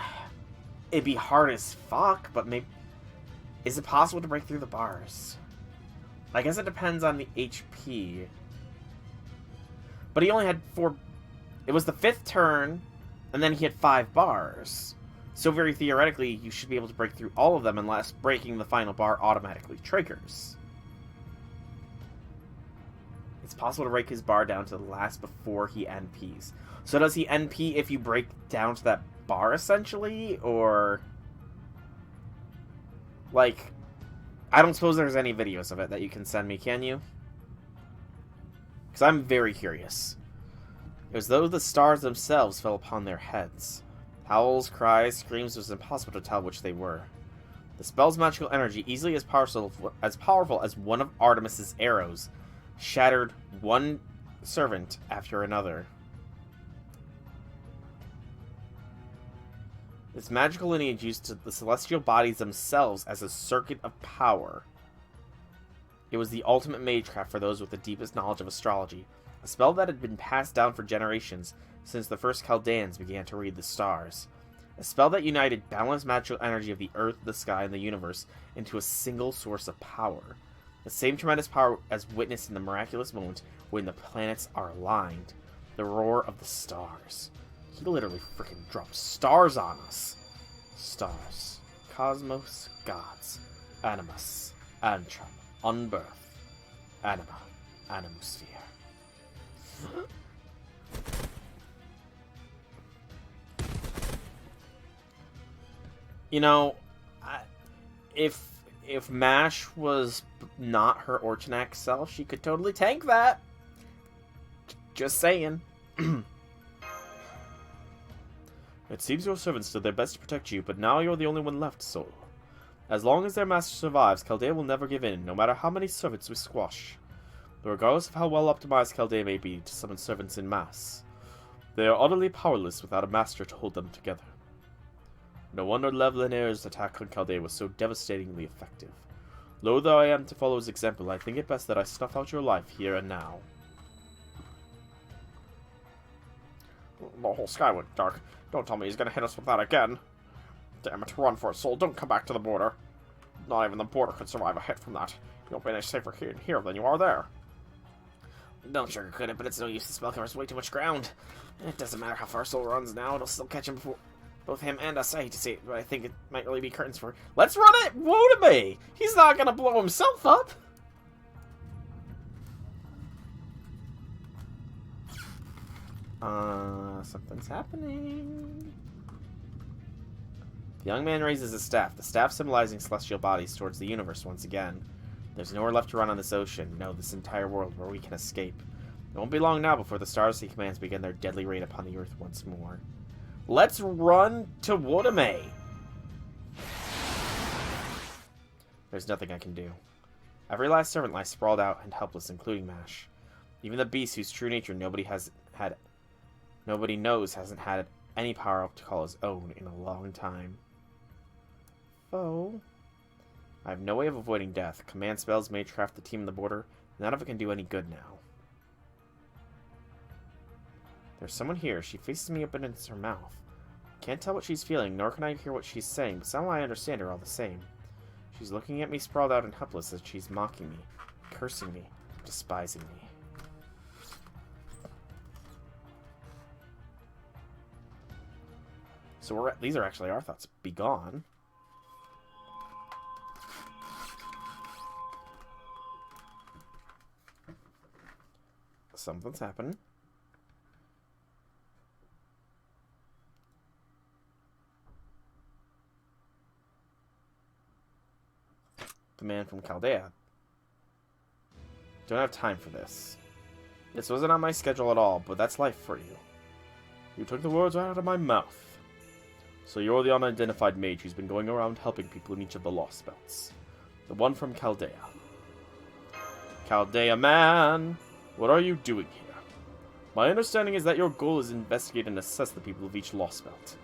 it'd be hard as fuck, but maybe... Is it possible to break through the bars? I guess it depends on the HP. But he only had 4... It was the 5th turn, and then he had 5 bars. So very theoretically, you should be able to break through all of them unless breaking the final bar automatically triggers. It's possible to break his bar down to the last before he NPs. So does he NP if you break down to that bar, essentially? Or... Like... I don't suppose there's any videos of it that you can send me, can you? Because I'm very curious. It was though the stars themselves fell upon their heads. Howls, cries, screams, it was impossible to tell which they were. The spell's magical energy, easily as powerful as one of Artemis's arrows, shattered one servant after another. This magical lineage used the celestial bodies themselves as a circuit of power. It was the ultimate magecraft for those with the deepest knowledge of astrology, a spell that had been passed down for generations since the first Chaldeans began to read the stars. A spell that united balanced magical energy of the earth, the sky, and the universe into a single source of power. The same tremendous power as witnessed in the miraculous moment when the planets are aligned. The roar of the stars. He literally freaking dropped stars on us. Stars. Cosmos. Gods. Animus. Antrum. Unbirth. Anima. Animusphere. You know, if MASH was not her Orchanax self, she could totally tank that. Just saying. It seems your servants did their best to protect you, but now you're the only one left, Soul. As long as their master survives, Chaldea will never give in, no matter how many servants we squash. But regardless of how well optimized Chaldea may be to summon servants in mass, they are utterly powerless without a master to hold them together. No wonder Levlinair's attack on Chaldea was so devastatingly effective. Loath though I am to follow his example, I think it best that I snuff out your life here and now. The whole sky went dark. Don't tell me he's gonna hit us with that again. Damn it, run for it, soul. Don't come back to the border. Not even the border could survive a hit from that. You'll be any safer here than you are there. Don't sugarcoat it, but it's no use. The spell covers way too much ground. It doesn't matter how far Soul runs now, it'll still catch him before both him and us. I hate to say it, but I think it might really be curtains for... Let's run it! Wotame! He's not gonna blow himself up! Something's happening. The young man raises his staff, the staff symbolizing celestial bodies towards the universe once again. There's nowhere left to run on this ocean, no, this entire world where we can escape. It won't be long now before the stars he commands begin their deadly raid upon the earth once more. Let's run to Wotame! There's nothing I can do. Every last servant lies sprawled out and helpless, including Mash. Even the beast whose true nature nobody knows hasn't had any power to call his own in a long time. Foe. I have no way of avoiding death. Command spells may craft the team on the border. None of it can do any good now. There's someone here. She faces me, opens her mouth. Can't tell what she's feeling, nor can I hear what she's saying, but somehow I understand her all the same. She's looking at me sprawled out and helpless as she's mocking me, cursing me, despising me. So these are actually our thoughts. Be gone. Something's happened. The man from Chaldea. Don't have time for this. This wasn't on my schedule at all, but that's life for you. You took the words right out of my mouth. So you're the unidentified mage who's been going around helping people in each of the Lostbelts. The one from Chaldea. Chaldea man! What are you doing here? My understanding is that your goal is to investigate and assess the people of each Lostbelt.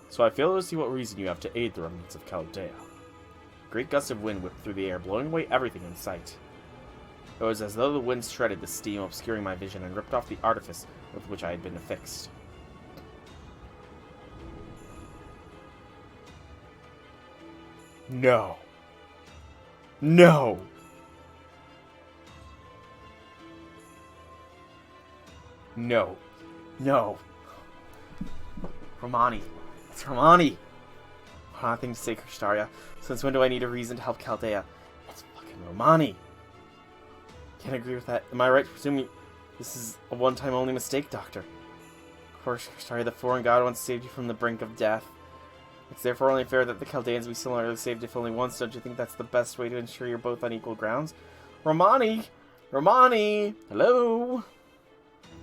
So I fail to see what reason you have to aid the remnants of Chaldea. A great gust of wind whipped through the air, blowing away everything in sight. It was as though the wind shredded the steam, obscuring my vision, and ripped off the artifice with which I had been affixed. No. No! No. No. Romani. It's Romani! Nothing to say, Krishtaria. Since when do I need a reason to help Chaldea? It's fucking Romani! Can't agree with that. Am I right to presume this is a one-time only mistake, Doctor? Of course, Krishtaria, the foreign god once saved you from the brink of death. It's therefore only fair that the Chaldeans be similarly saved if only once. Don't you think that's the best way to ensure you're both on equal grounds? Romani! Romani! Hello?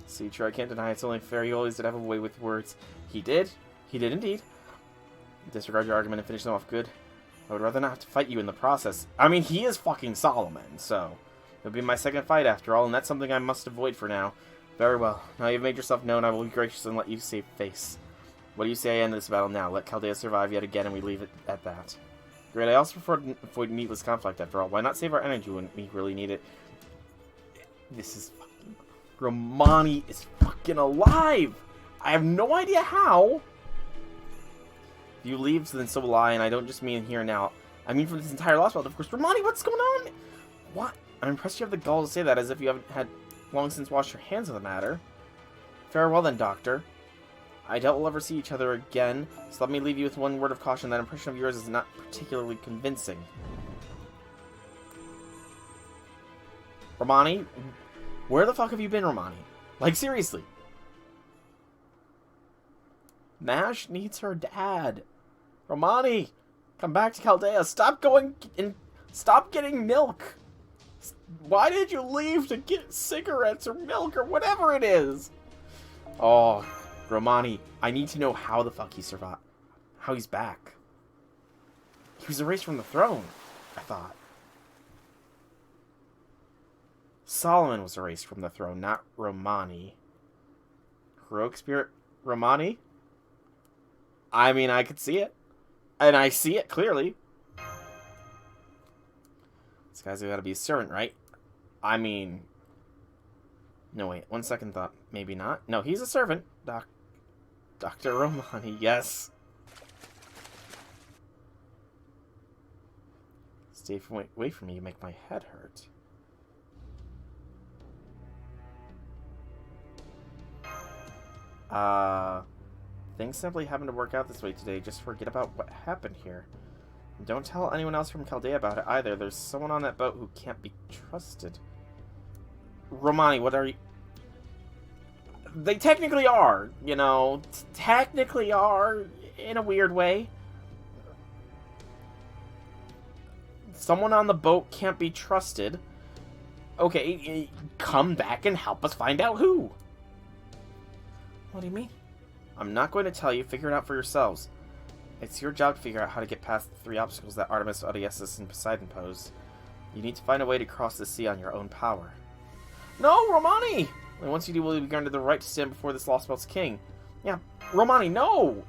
See, true, I can't deny it's only fair. You always did have a way with words. He did. He did indeed. Disregard your argument and finish them off good. I would rather not have to fight you in the process. I mean, he is fucking Solomon, so... It'll be my second fight after all, and that's something I must avoid for now. Very well. Now you've made yourself known, I will be gracious and let you save face. What do you say I end this battle now? Let Chaldea survive yet again and we leave it at that. Great, I also prefer to avoid needless conflict after all. Why not save our energy when we really need it? This is fucking... Romani is fucking alive! I have no idea how! If you leave, then so will I, and I don't just mean here now. I mean for this entire Lostbelt, of course. Romani, what's going on? What? I'm impressed you have the gall to say that as if you haven't had long since washed your hands of the matter. Farewell then, Doctor. I doubt we'll ever see each other again, so let me leave you with one word of caution. That impression of yours is not particularly convincing. Romani? Where the fuck have you been, Romani? Like, seriously. Mash needs her dad. Romani! Come back to Chaldea. Stop going and stop getting milk. Why did you leave to get cigarettes or milk or whatever it is? Oh... Romani, I need to know how the fuck he survived. How he's back. He was erased from the throne, I thought. Solomon was erased from the throne, not Romani. Heroic spirit Romani? I mean, I could see it. And I see it clearly. This guy's gotta be a servant, right? I mean... No, wait. One second thought. Maybe not. No, he's a servant. Dr. Romani, yes. Stay away from me, you make my head hurt. Things simply happened to work out this way today. Just forget about what happened here. And don't tell anyone else from Chaldea about it either. There's someone on that boat who can't be trusted. Romani, what are you... They technically are, you know. Technically are, in a weird way. Someone on the boat can't be trusted. Okay, come back and help us find out who. What do you mean? I'm not going to tell you. Figure it out for yourselves. It's your job to figure out how to get past the 3 obstacles that Artemis, Odysseus, and Poseidon pose. You need to find a way to cross the sea on your own power. No, Romani! And once you do, will you be granted the right to stand before this Lostbelt's king. Yeah, Romani, no!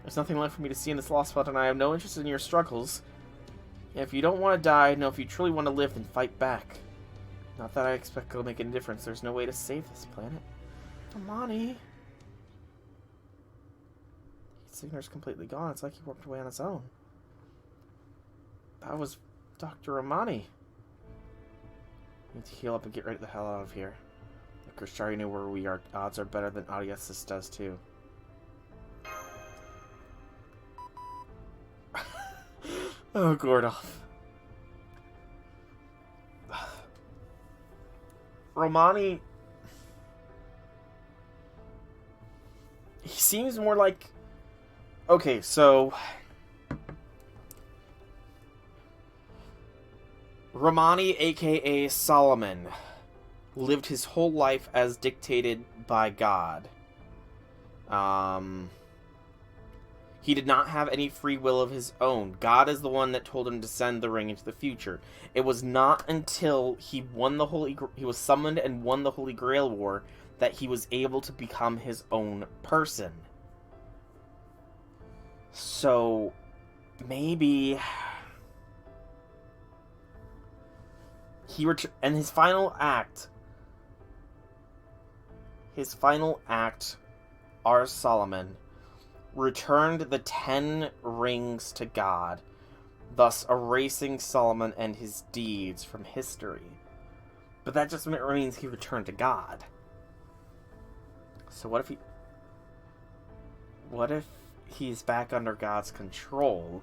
There's nothing left for me to see in this Lostbelt, and I have no interest in your struggles. If you don't want to die, no, if you truly want to live, then fight back. Not that I expect it'll make any difference. There's no way to save this planet. Romani. His signature completely gone. It's like he walked away on his own. That was Dr. Romani. Need to heal up and get right the hell out of here. If Krishari knew where we are, odds are better than Odysseus does too. Oh, Gordolf. Romani... He seems more like... Okay, so... Romani, aka Solomon, lived his whole life as dictated by God. He did not have any free will of his own. God is the one that told him to send the ring into the future. It was not until he was summoned and won the Holy Grail War that he was able to become his own person. So, maybe... And his final act, Ars Solomon, returned the 10 rings to God, thus erasing Solomon and his deeds from history. But that just means he returned to God. So what if he's back under God's control?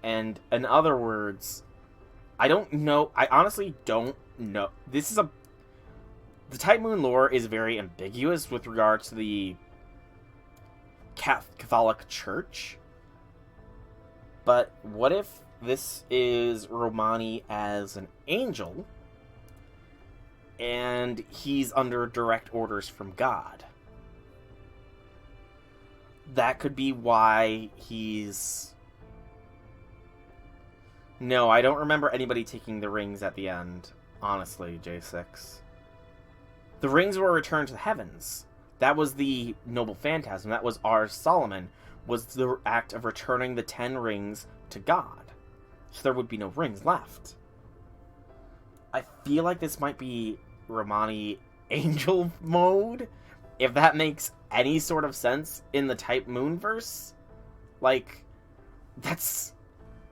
And in other words, I don't know. I honestly don't know. The Type Moon lore is very ambiguous with regards to the Catholic Church. But what if this is Romani as an angel, and he's under direct orders from God? That could be why he's... No, I don't remember anybody taking the rings at the end, honestly, J6. The rings were returned to the heavens. That was the noble phantasm. That was Ars Solomon, was the act of returning the 10 rings to God. So there would be no rings left. I feel like this might be Romani angel mode, if that makes any sort of sense in the Type Moonverse. Like,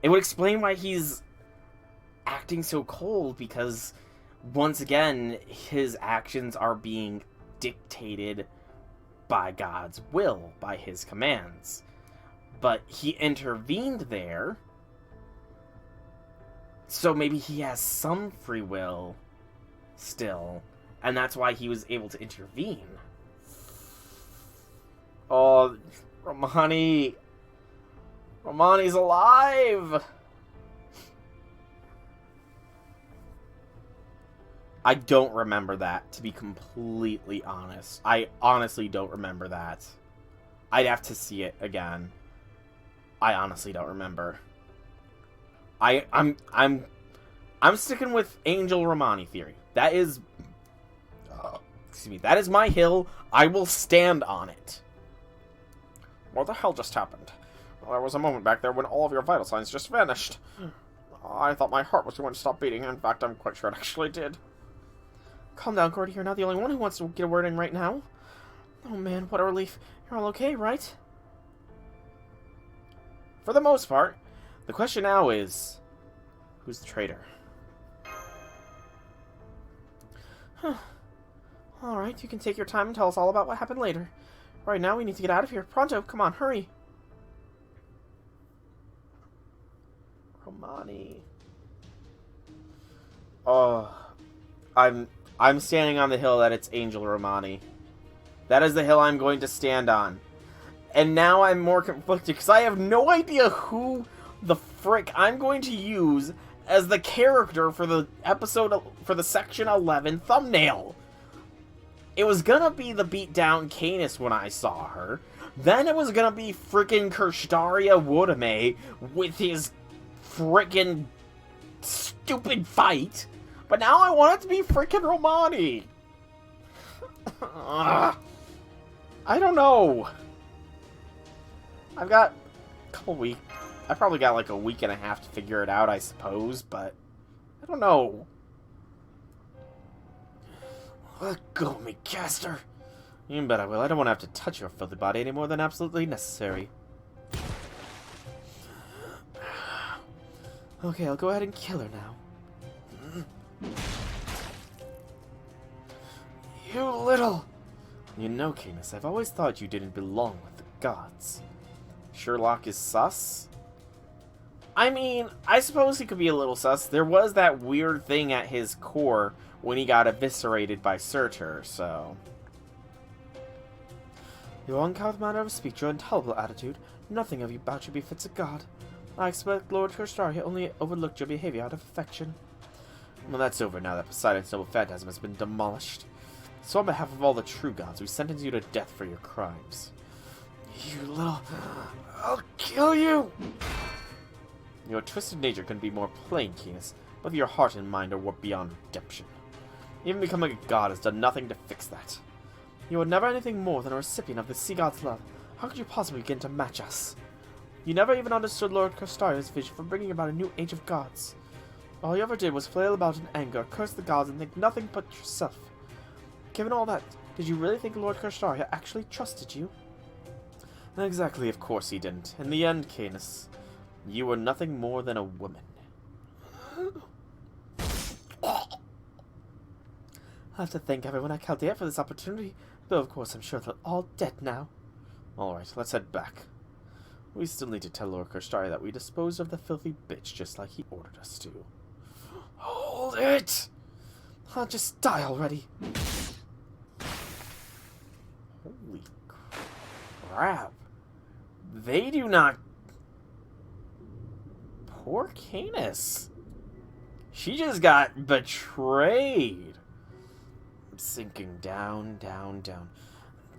it would explain why he's acting so cold, because once again, his actions are being dictated by God's will, by his commands. But he intervened there, so maybe he has some free will still, and that's why he was able to intervene. Oh, Romani's alive! I don't remember that, to be completely honest. I honestly don't remember that. I'd have to see it again. I honestly don't remember. I'm sticking with Angel Romani theory. That is... that is my hill. I will stand on it. What the hell just happened? Well, there was a moment back there when all of your vital signs just vanished. I thought my heart was going to stop beating. In fact, I'm quite sure it actually did. Calm down, Gordy. You're not the only one who wants to get a word in right now. Oh man, what a relief. You're all okay, right? For the most part. The question now is, Who's the traitor? Huh. Alright, you can take your time and tell us all about what happened later. Right now, we need to get out of here. Pronto, come on, hurry. Romani. Oh, I'm standing on the hill that it's Angel Romani. That is the hill I'm going to stand on. And now I'm more conflicted because I have no idea who the frick I'm going to use as the character for the episode, for the Section 11 thumbnail. It was gonna be the beat-down Canis when I saw her. Then it was gonna be frickin' Kerstaria Woodame with his frickin' stupid fight. But now I want it to be frickin' Romani. I don't know. I've got a couple weeks. I probably got like a week and a half to figure it out, I suppose, but I don't know. Let go of me, Caster. You bet I will. I don't want to have to touch your filthy body any more than absolutely necessary. Okay, I'll go ahead and kill her now. You little... You know, Canis, I've always thought you didn't belong with the gods. Sherlock is sus? I mean, I suppose he could be a little sus. There was that weird thing at his core when he got eviscerated by Surtur, so... Your uncouth manner of speech, your intolerable attitude, nothing of you about you befits a god. I expect Lord Kerstaria only overlooked your behavior out of affection. Well, that's over now that Poseidon's noble phantasm has been demolished. So on behalf of all the true gods, we sentence you to death for your crimes. You little... I'll kill you! Your twisted nature couldn't be more plain, Canis, but your heart and mind are warped beyond redemption. Even becoming a god has done nothing to fix that. You were never anything more than a recipient of the sea god's love. How could you possibly begin to match us? You never even understood Lord Kerstaria's vision for bringing about a new age of gods. All you ever did was flail about in anger, curse the gods, and think nothing but yourself. Given all that, did you really think Lord Kerstaria actually trusted you? Exactly, of course he didn't. In the end, Canis, you were nothing more than a woman. I'll have to thank everyone at Chaldea for this opportunity, though of course I'm sure they're all dead now. Alright, let's head back. We still need to tell Lord Kerstaria that we disposed of the filthy bitch just like he ordered us to. Hold it! I'll just die already. Holy crap. They do not... Poor Canis. She just got betrayed. I'm sinking down, down, down.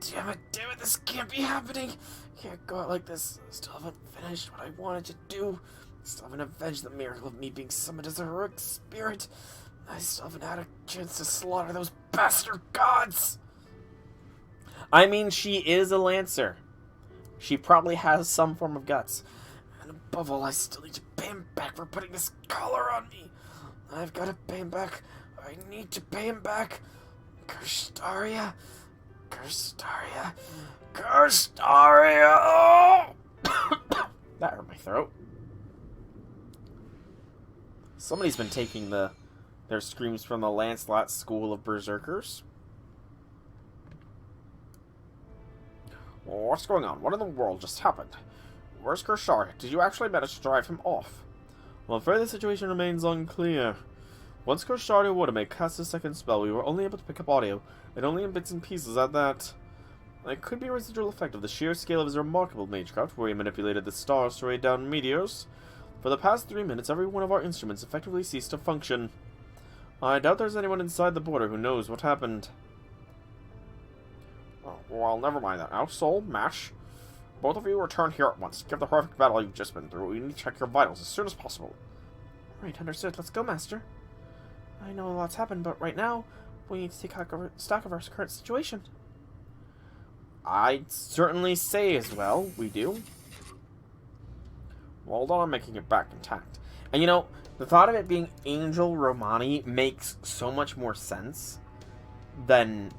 Damn it, this can't be happening. Can't go out like this. Still haven't finished what I wanted to do. Still haven't avenged the miracle of me being summoned as a heroic spirit. I still haven't had a chance to slaughter those bastard gods. I mean, she is a Lancer. She probably has some form of guts. And above all, I still need to pay him back for putting this collar on me. I've got to pay him back. I need to pay him back. Kerstaria. Kerstaria. Kerstaria! Oh! That hurt my throat. Somebody's been taking their screams from the Lancelot School of Berserkers. What's going on? What in the world just happened? Where's Kerstaria? Did you actually manage to drive him off? Well, I'm afraid the situation remains unclear. Once Kerstaria Woodame cast his second spell, we were only able to pick up audio, and only in bits and pieces at that. It could be a residual effect of the sheer scale of his remarkable magecraft, where he manipulated the stars to rain down meteors. For the past 3 minutes, every one of our instruments effectively ceased to function. I doubt there's anyone inside the border who knows what happened. Oh, well, never mind that now. Soul, Mash, both of you return here at once. Give the horrific battle you've just been through. We need to check your vitals as soon as possible. Right, understood. Let's go, Master. I know a lot's happened, but right now, we need to take stock of our current situation. I'd certainly say as well, we do. Well done on making it back intact. And you know, the thought of it being Angel Romani makes so much more sense than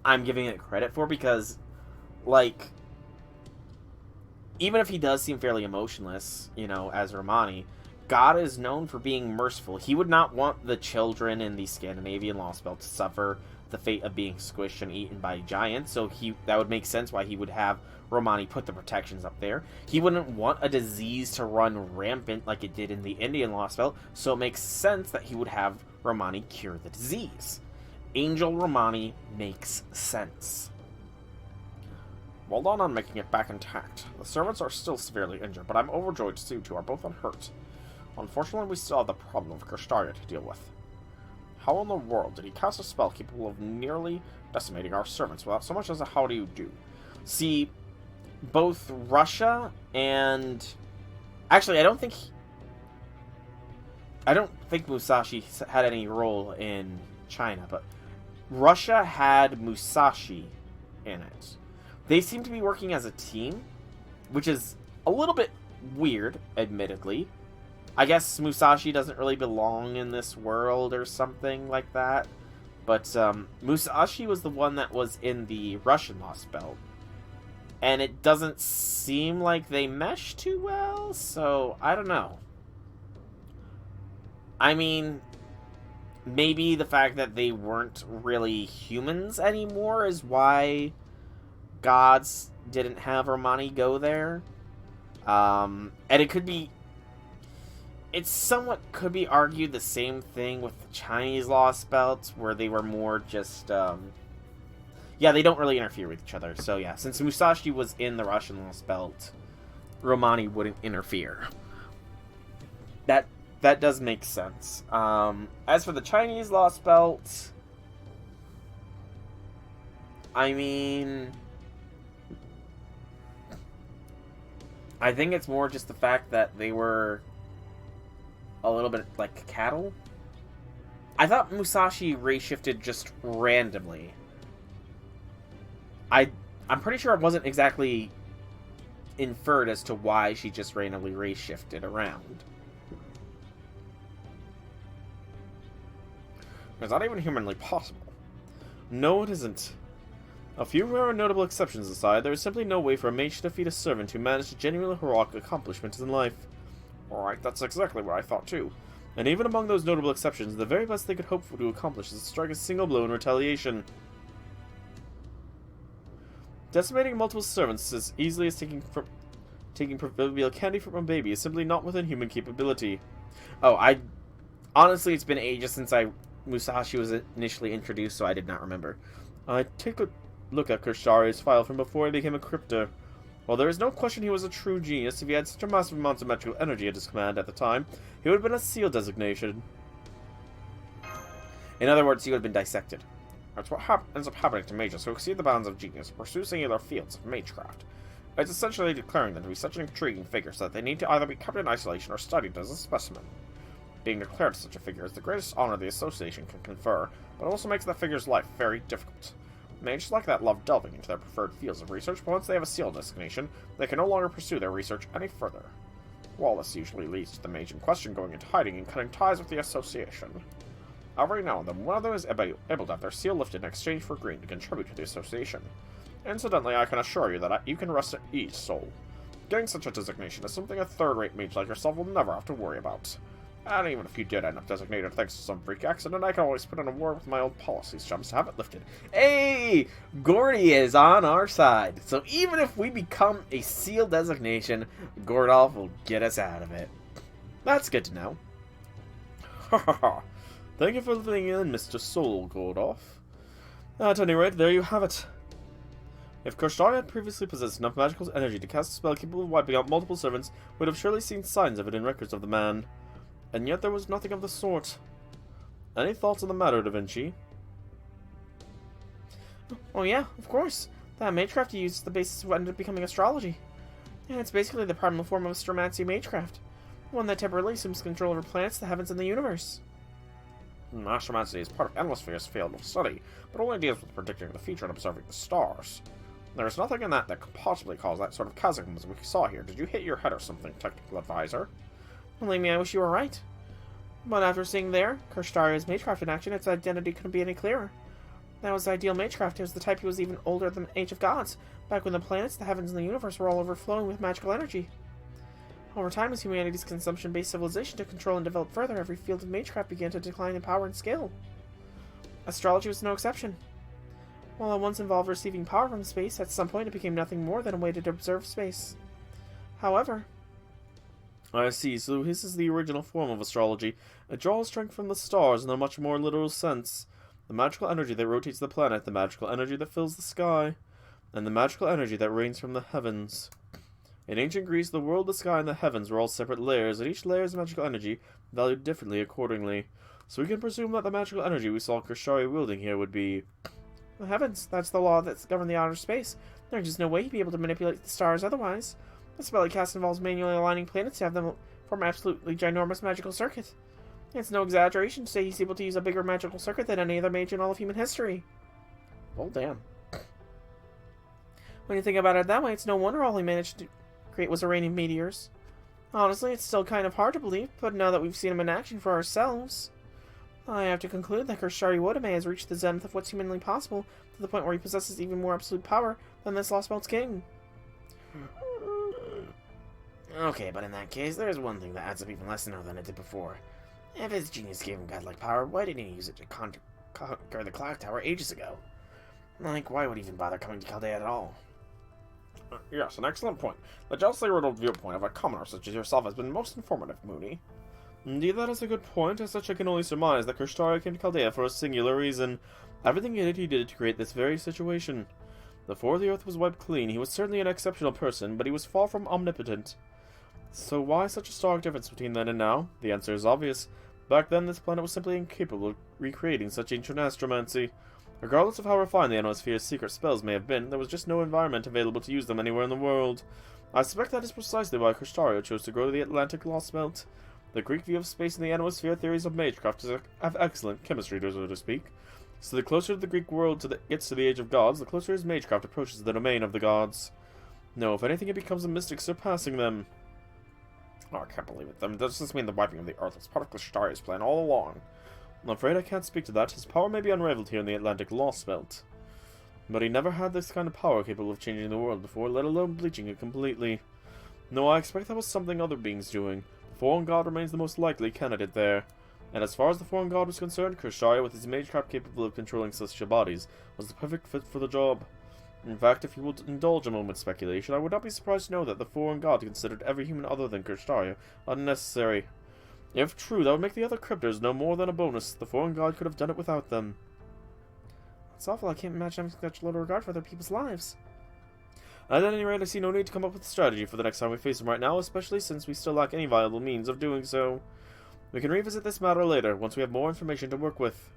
I'm giving it credit for, because, like, even if he does seem fairly emotionless, you know, as Romani, God is known for being merciful. He would not want the children in the Scandinavian Lostbelt to suffer the fate of being squished and eaten by giants, so that would make sense why he would have Romani put the protections up there. He wouldn't want a disease to run rampant like it did in the Indian Lostbelt, so it makes sense that he would have Romani cure the disease. Angel Romani makes sense. Well done on making it back intact. The servants are still severely injured, but I'm overjoyed to see you two are both unhurt. Unfortunately, we still have the problem of Kirstaria to deal with. How in the world did he cast a spell capable of nearly decimating our servants without so much as a how do you do? See, both Russia and... Actually, I don't think Musashi had any role in China, but Russia had Musashi in it. They seem to be working as a team, which is a little bit weird, admittedly. I guess Musashi doesn't really belong in this world or something like that. But Musashi was the one that was in the Russian Lostbelt. And it doesn't seem like they mesh too well, so I don't know. I mean, maybe the fact that they weren't really humans anymore is why gods didn't have Romani go there. And it could be... It somewhat could be argued the same thing with the Chinese Lostbelt, where they were more just... Yeah, they don't really interfere with each other. So yeah, since Musashi was in the Russian Lostbelt, Romani wouldn't interfere. That does make sense. As for the Chinese Lostbelt, I mean... I think it's more just the fact that they were a little bit like cattle. I thought Musashi ray-shifted just randomly. I'm pretty sure it wasn't exactly inferred as to why she just randomly ray-shifted around. It's not even humanly possible. No, it isn't. A few rare and notable exceptions aside, there is simply no way for a mage to defeat a servant who managed genuinely heroic accomplishments in life. Alright, that's exactly what I thought too. And even among those notable exceptions, the very best they could hope for to accomplish is to strike a single blow in retaliation. Decimating multiple servants as easily as taking proverbial candy from a baby is simply not within human capability. Oh, honestly, it's been ages since Musashi was initially introduced, so I did not remember. I take a look at Kirstaria's file from before he became a Crypter. While there is no question he was a true genius, if he had such a massive amount of magical energy at his command at the time, he would have been a SEAL designation. In other words, he would have been dissected. That's what ends up happening to mages who exceed the bounds of genius, pursue singular fields of magecraft. It's essentially declaring them to be such intriguing figures that they need to either be kept in isolation or studied as a specimen. Being declared such a figure is the greatest honor the association can confer, but also makes that figure's life very difficult. Mages like that love delving into their preferred fields of research, but once they have a SEAL designation, they can no longer pursue their research any further. While this usually leads to the mage in question going into hiding and cutting ties with the association. Every now and then, one of them is able to have their seal lifted in exchange for green to contribute to the association. Incidentally, I can assure you that you can rest at ease, soul. Getting such a designation is something a third-rate mage like yourself will never have to worry about. And even if you did end up designated thanks to some freak accident, I can always put in a word with my old policies chums to have it lifted. Hey! Gordy is on our side. So even if we become a SEAL designation, Gordolf will get us out of it. That's good to know. Ha ha ha. Thank you for living in, Mr. Soul, Gordolf. At any rate, there you have it. If Kirstaria had previously possessed enough magical energy to cast a spell capable of wiping out multiple servants, we would have surely seen signs of it in records of the man. And yet there was nothing of the sort. Any thoughts on the matter, Da Vinci? Oh yeah, of course. That magecraft you used is the basis of what ended up becoming astrology. And it's basically the primal form of astromancy magecraft. One that temporarily assumes control over planets, the heavens, and the universe. Astromancy is part of Endless field of study, but only deals with predicting the future and observing the stars. There is nothing in that could possibly cause that sort of cataclysm we saw here. Did you hit your head or something, technical advisor? Believe me, I wish you were right. But after seeing there, Kirstaria's magecraft in action, its identity couldn't be any clearer. That was ideal magecraft. It was the type who was even older than the Age of Gods, back when the planets, the heavens, and the universe were all overflowing with magical energy. Over time, as humanity's consumption-based civilization took control and developed further, every field of magecraft began to decline in power and skill. Astrology was no exception. While it once involved receiving power from space, at some point it became nothing more than a way to observe space. However... I see, so this is the original form of astrology. It draws strength from the stars in a much more literal sense. The magical energy that rotates the planet, the magical energy that fills the sky, and the magical energy that rains from the heavens. In ancient Greece, the world, the sky, and the heavens were all separate layers, and each layer's magical energy valued differently accordingly. So we can presume that the magical energy we saw Krishari wielding here would be... The heavens, that's the law that's governed the outer space. There's just no way he'd be able to manipulate the stars otherwise. The spell he casts involves manually aligning planets to have them form an absolutely ginormous magical circuit. It's no exaggeration to say he's able to use a bigger magical circuit than any other mage in all of human history. Oh, damn. When you think about it that way, it's no wonder all he managed to create was a rain of meteors. Honestly, it's still kind of hard to believe, but now that we've seen him in action for ourselves, I have to conclude that Kershari Wodame has reached the zenith of what's humanly possible, to the point where he possesses even more absolute power than this Lostbelt's king. Okay, but in that case, there's one thing that adds up even less now than it did before. If his genius gave him godlike power, why didn't he use it to conquer the clock tower ages ago? Like, why would he even bother coming to Chaldea at all? Yes, an excellent point. The justly riddled viewpoint of a commoner such as yourself has been most informative, Moody. Indeed, that is a good point. As such, I can only surmise that Krishtaria came to Chaldea for a singular reason. Everything he did to create this very situation. Before the earth was wiped clean, he was certainly an exceptional person, but he was far from omnipotent. So why such a stark difference between then and now? The answer is obvious. Back then, this planet was simply incapable of recreating such ancient astromancy. Regardless of how refined the Ionosphere's secret spells may have been, there was just no environment available to use them anywhere in the world. I suspect that is precisely why Krishtaria chose to go to the Atlantic Lostbelt. The Greek view of space and the Ionosphere theories of magecraft have excellent chemistry, so to speak. So the closer the Greek world gets to the Age of Gods, the closer his magecraft approaches the domain of the gods. No, if anything, it becomes a mystic surpassing them. Oh, I can't believe it. That doesn't mean the wiping of the Earth was part of Krishtaria's plan all along. I'm afraid I can't speak to that. His power may be unraveled here in the Atlantic Lostbelt. But he never had this kind of power capable of changing the world before, let alone bleaching it completely. No, I expect that was something other beings doing. The Foreign God remains the most likely candidate there. And as far as the Foreign God was concerned, Krishtaria, with his magecraft capable of controlling celestial bodies, was the perfect fit for the job. In fact, if you will indulge a moment's speculation, I would not be surprised to know that the Foreign God considered every human other than Krishtaria unnecessary. If true, that would make the other Crypters no more than a bonus. The Foreign God could have done it without them. It's awful. I can't imagine having such little regard for other people's lives. At any rate, I see no need to come up with a strategy for the next time we face him right now, especially since we still lack any viable means of doing so. We can revisit this matter later, once we have more information to work with.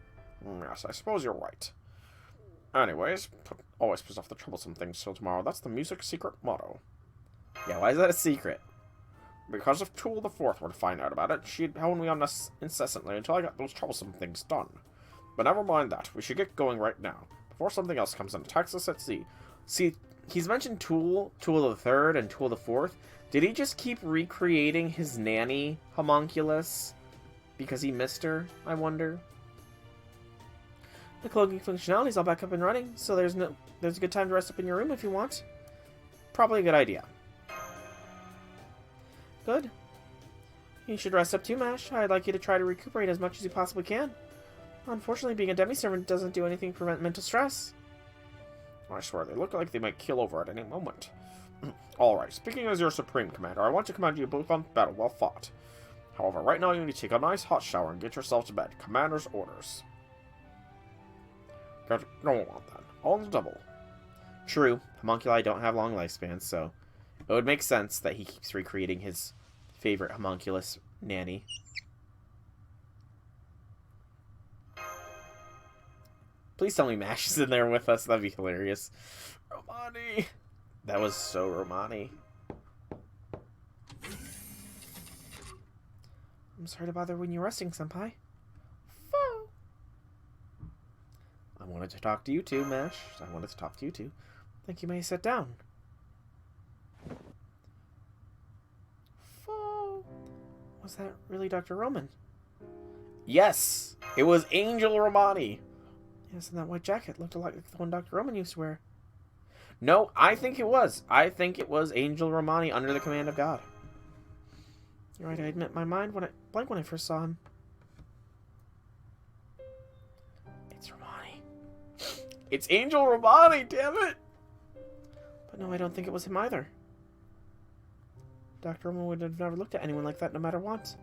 Yes, I suppose you're right. Anyways, always put off the troublesome things till tomorrow. That's the music's secret motto. Yeah, why is that a secret? Because if Tool the Fourth were to find out about it, she'd hound me on us incessantly until I got those troublesome things done. But never mind that. We should get going right now, before something else comes and attacks us at sea. See, he's mentioned Tool the Third, and Tool the Fourth. Did he just keep recreating his nanny homunculus because he missed her, I wonder? The cloaking functionality is all back up and running, so there's a good time to rest up in your room if you want. Probably a good idea. Good. You should rest up too, Mash. I'd like you to try to recuperate as much as you possibly can. Unfortunately, being a demi-servant doesn't do anything to prevent mental stress. I swear, they look like they might keel over at any moment. Alright, speaking as your Supreme Commander, I want to commend you both on battle well fought. However, right now you need to take a nice hot shower and get yourself to bed. Commander's orders. Go on then. On the double. True, homunculi don't have long lifespans, so it would make sense that he keeps recreating his favorite homunculus nanny. Please tell me Mash is in there with us. That'd be hilarious. Romani! That was so Romani. I'm sorry to bother when you're resting, Senpai. I wanted to talk to you too, Mash. I wanted to talk to you too. Think you may sit down. Was that really Dr. Roman? Yes! It was Angel Romani! Yes, and that white jacket looked like the one Dr. Roman used to wear. No, I think it was. I think it was Angel Romani under the command of God. You're right, I admit my mind blanked when I first saw him. It's Romani. It's Angel Romani, damn it! But no, I don't think it was him either. Dr. Romo would have never looked at anyone like that no matter what.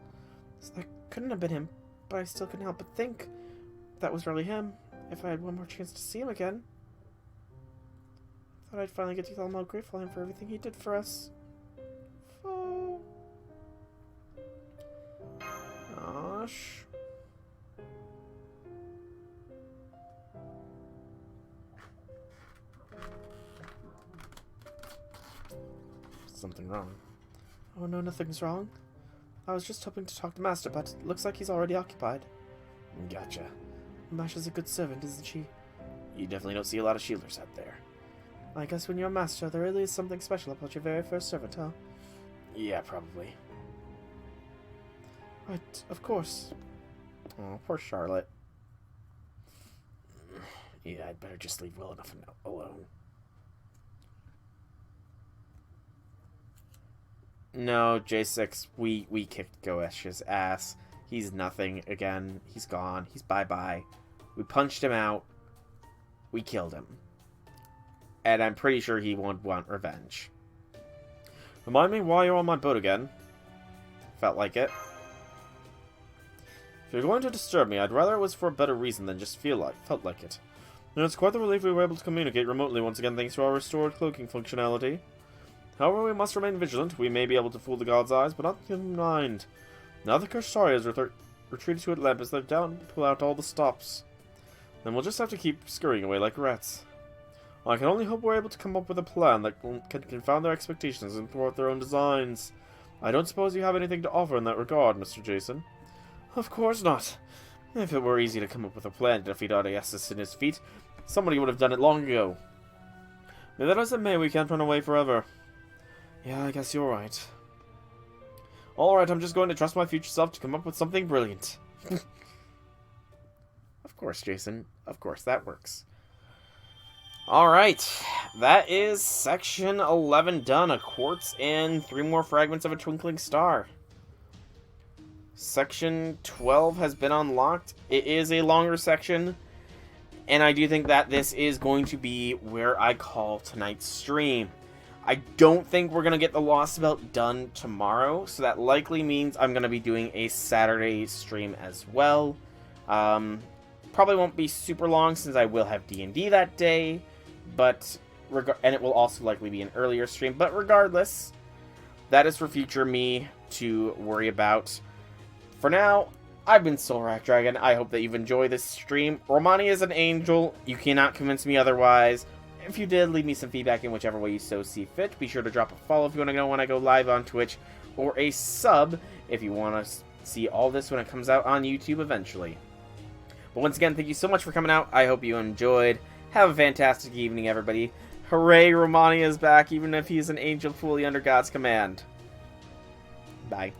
So that couldn't have been him, but I still couldn't help but think that was really him if I had one more chance to see him again. I thought I'd finally get to tell him how grateful I am for everything he did for us. Oh. Gosh. Something wrong. Oh no, nothing's wrong. I was just hoping to talk to Master, but it looks like he's already occupied. Gotcha. Masha's a good servant, isn't she? You definitely don't see a lot of shielders out there. I guess when you're a master, there really is something special about your very first servant, huh? Yeah, probably. Right, of course. Oh, poor Charlotte. Yeah, I'd better just leave well enough alone. No, J6, we kicked Goesh's ass. He's nothing again. He's gone. He's bye-bye. We punched him out. We killed him. And I'm pretty sure he won't want revenge. Remind me why you're on my boat again. Felt like it. If you're going to disturb me, I'd rather it was for a better reason than just felt like it. And it's quite the relief we were able to communicate remotely once again thanks to our restored cloaking functionality. However, we must remain vigilant. We may be able to fool the gods' eyes, but not the human mind. Now the Kursari has retreated to Atlantis, they're down to pull out all the stops. Then we'll just have to keep scurrying away like rats. I can only hope we're able to come up with a plan that can confound their expectations and thwart their own designs. I don't suppose you have anything to offer in that regard, Mr. Jason? Of course not. If it were easy to come up with a plan to defeat Odysseus in his feet, somebody would have done it long ago. May that as it may, we can't run away forever. Yeah, I guess you're right. Alright, I'm just going to trust my future self to come up with something brilliant. Of course, Jason. Of course, that works. Alright, that is section 11 done. A quartz and 3 more fragments of a twinkling star. Section 12 has been unlocked. It is a longer section, and I do think that this is going to be where I call tonight's stream. I don't think we're going to get the Lostbelt done tomorrow, so that likely means I'm going to be doing a Saturday stream as well. Probably won't be super long since I will have D&D that day, but and it will also likely be an earlier stream, but regardless, that is for future me to worry about. For now, I've been Soulrack Dragon. I hope that you've enjoyed this stream. Romani is an angel. You cannot convince me otherwise. If you did, leave me some feedback in whichever way you so see fit. Be sure to drop a follow if you want to know when I go live on Twitch, or a sub if you want to see all this when it comes out on YouTube eventually. But once again, thank you so much for coming out. I hope you enjoyed. Have a fantastic evening, everybody. Hooray, Romani is back, even if he's an angel fully under God's command. Bye.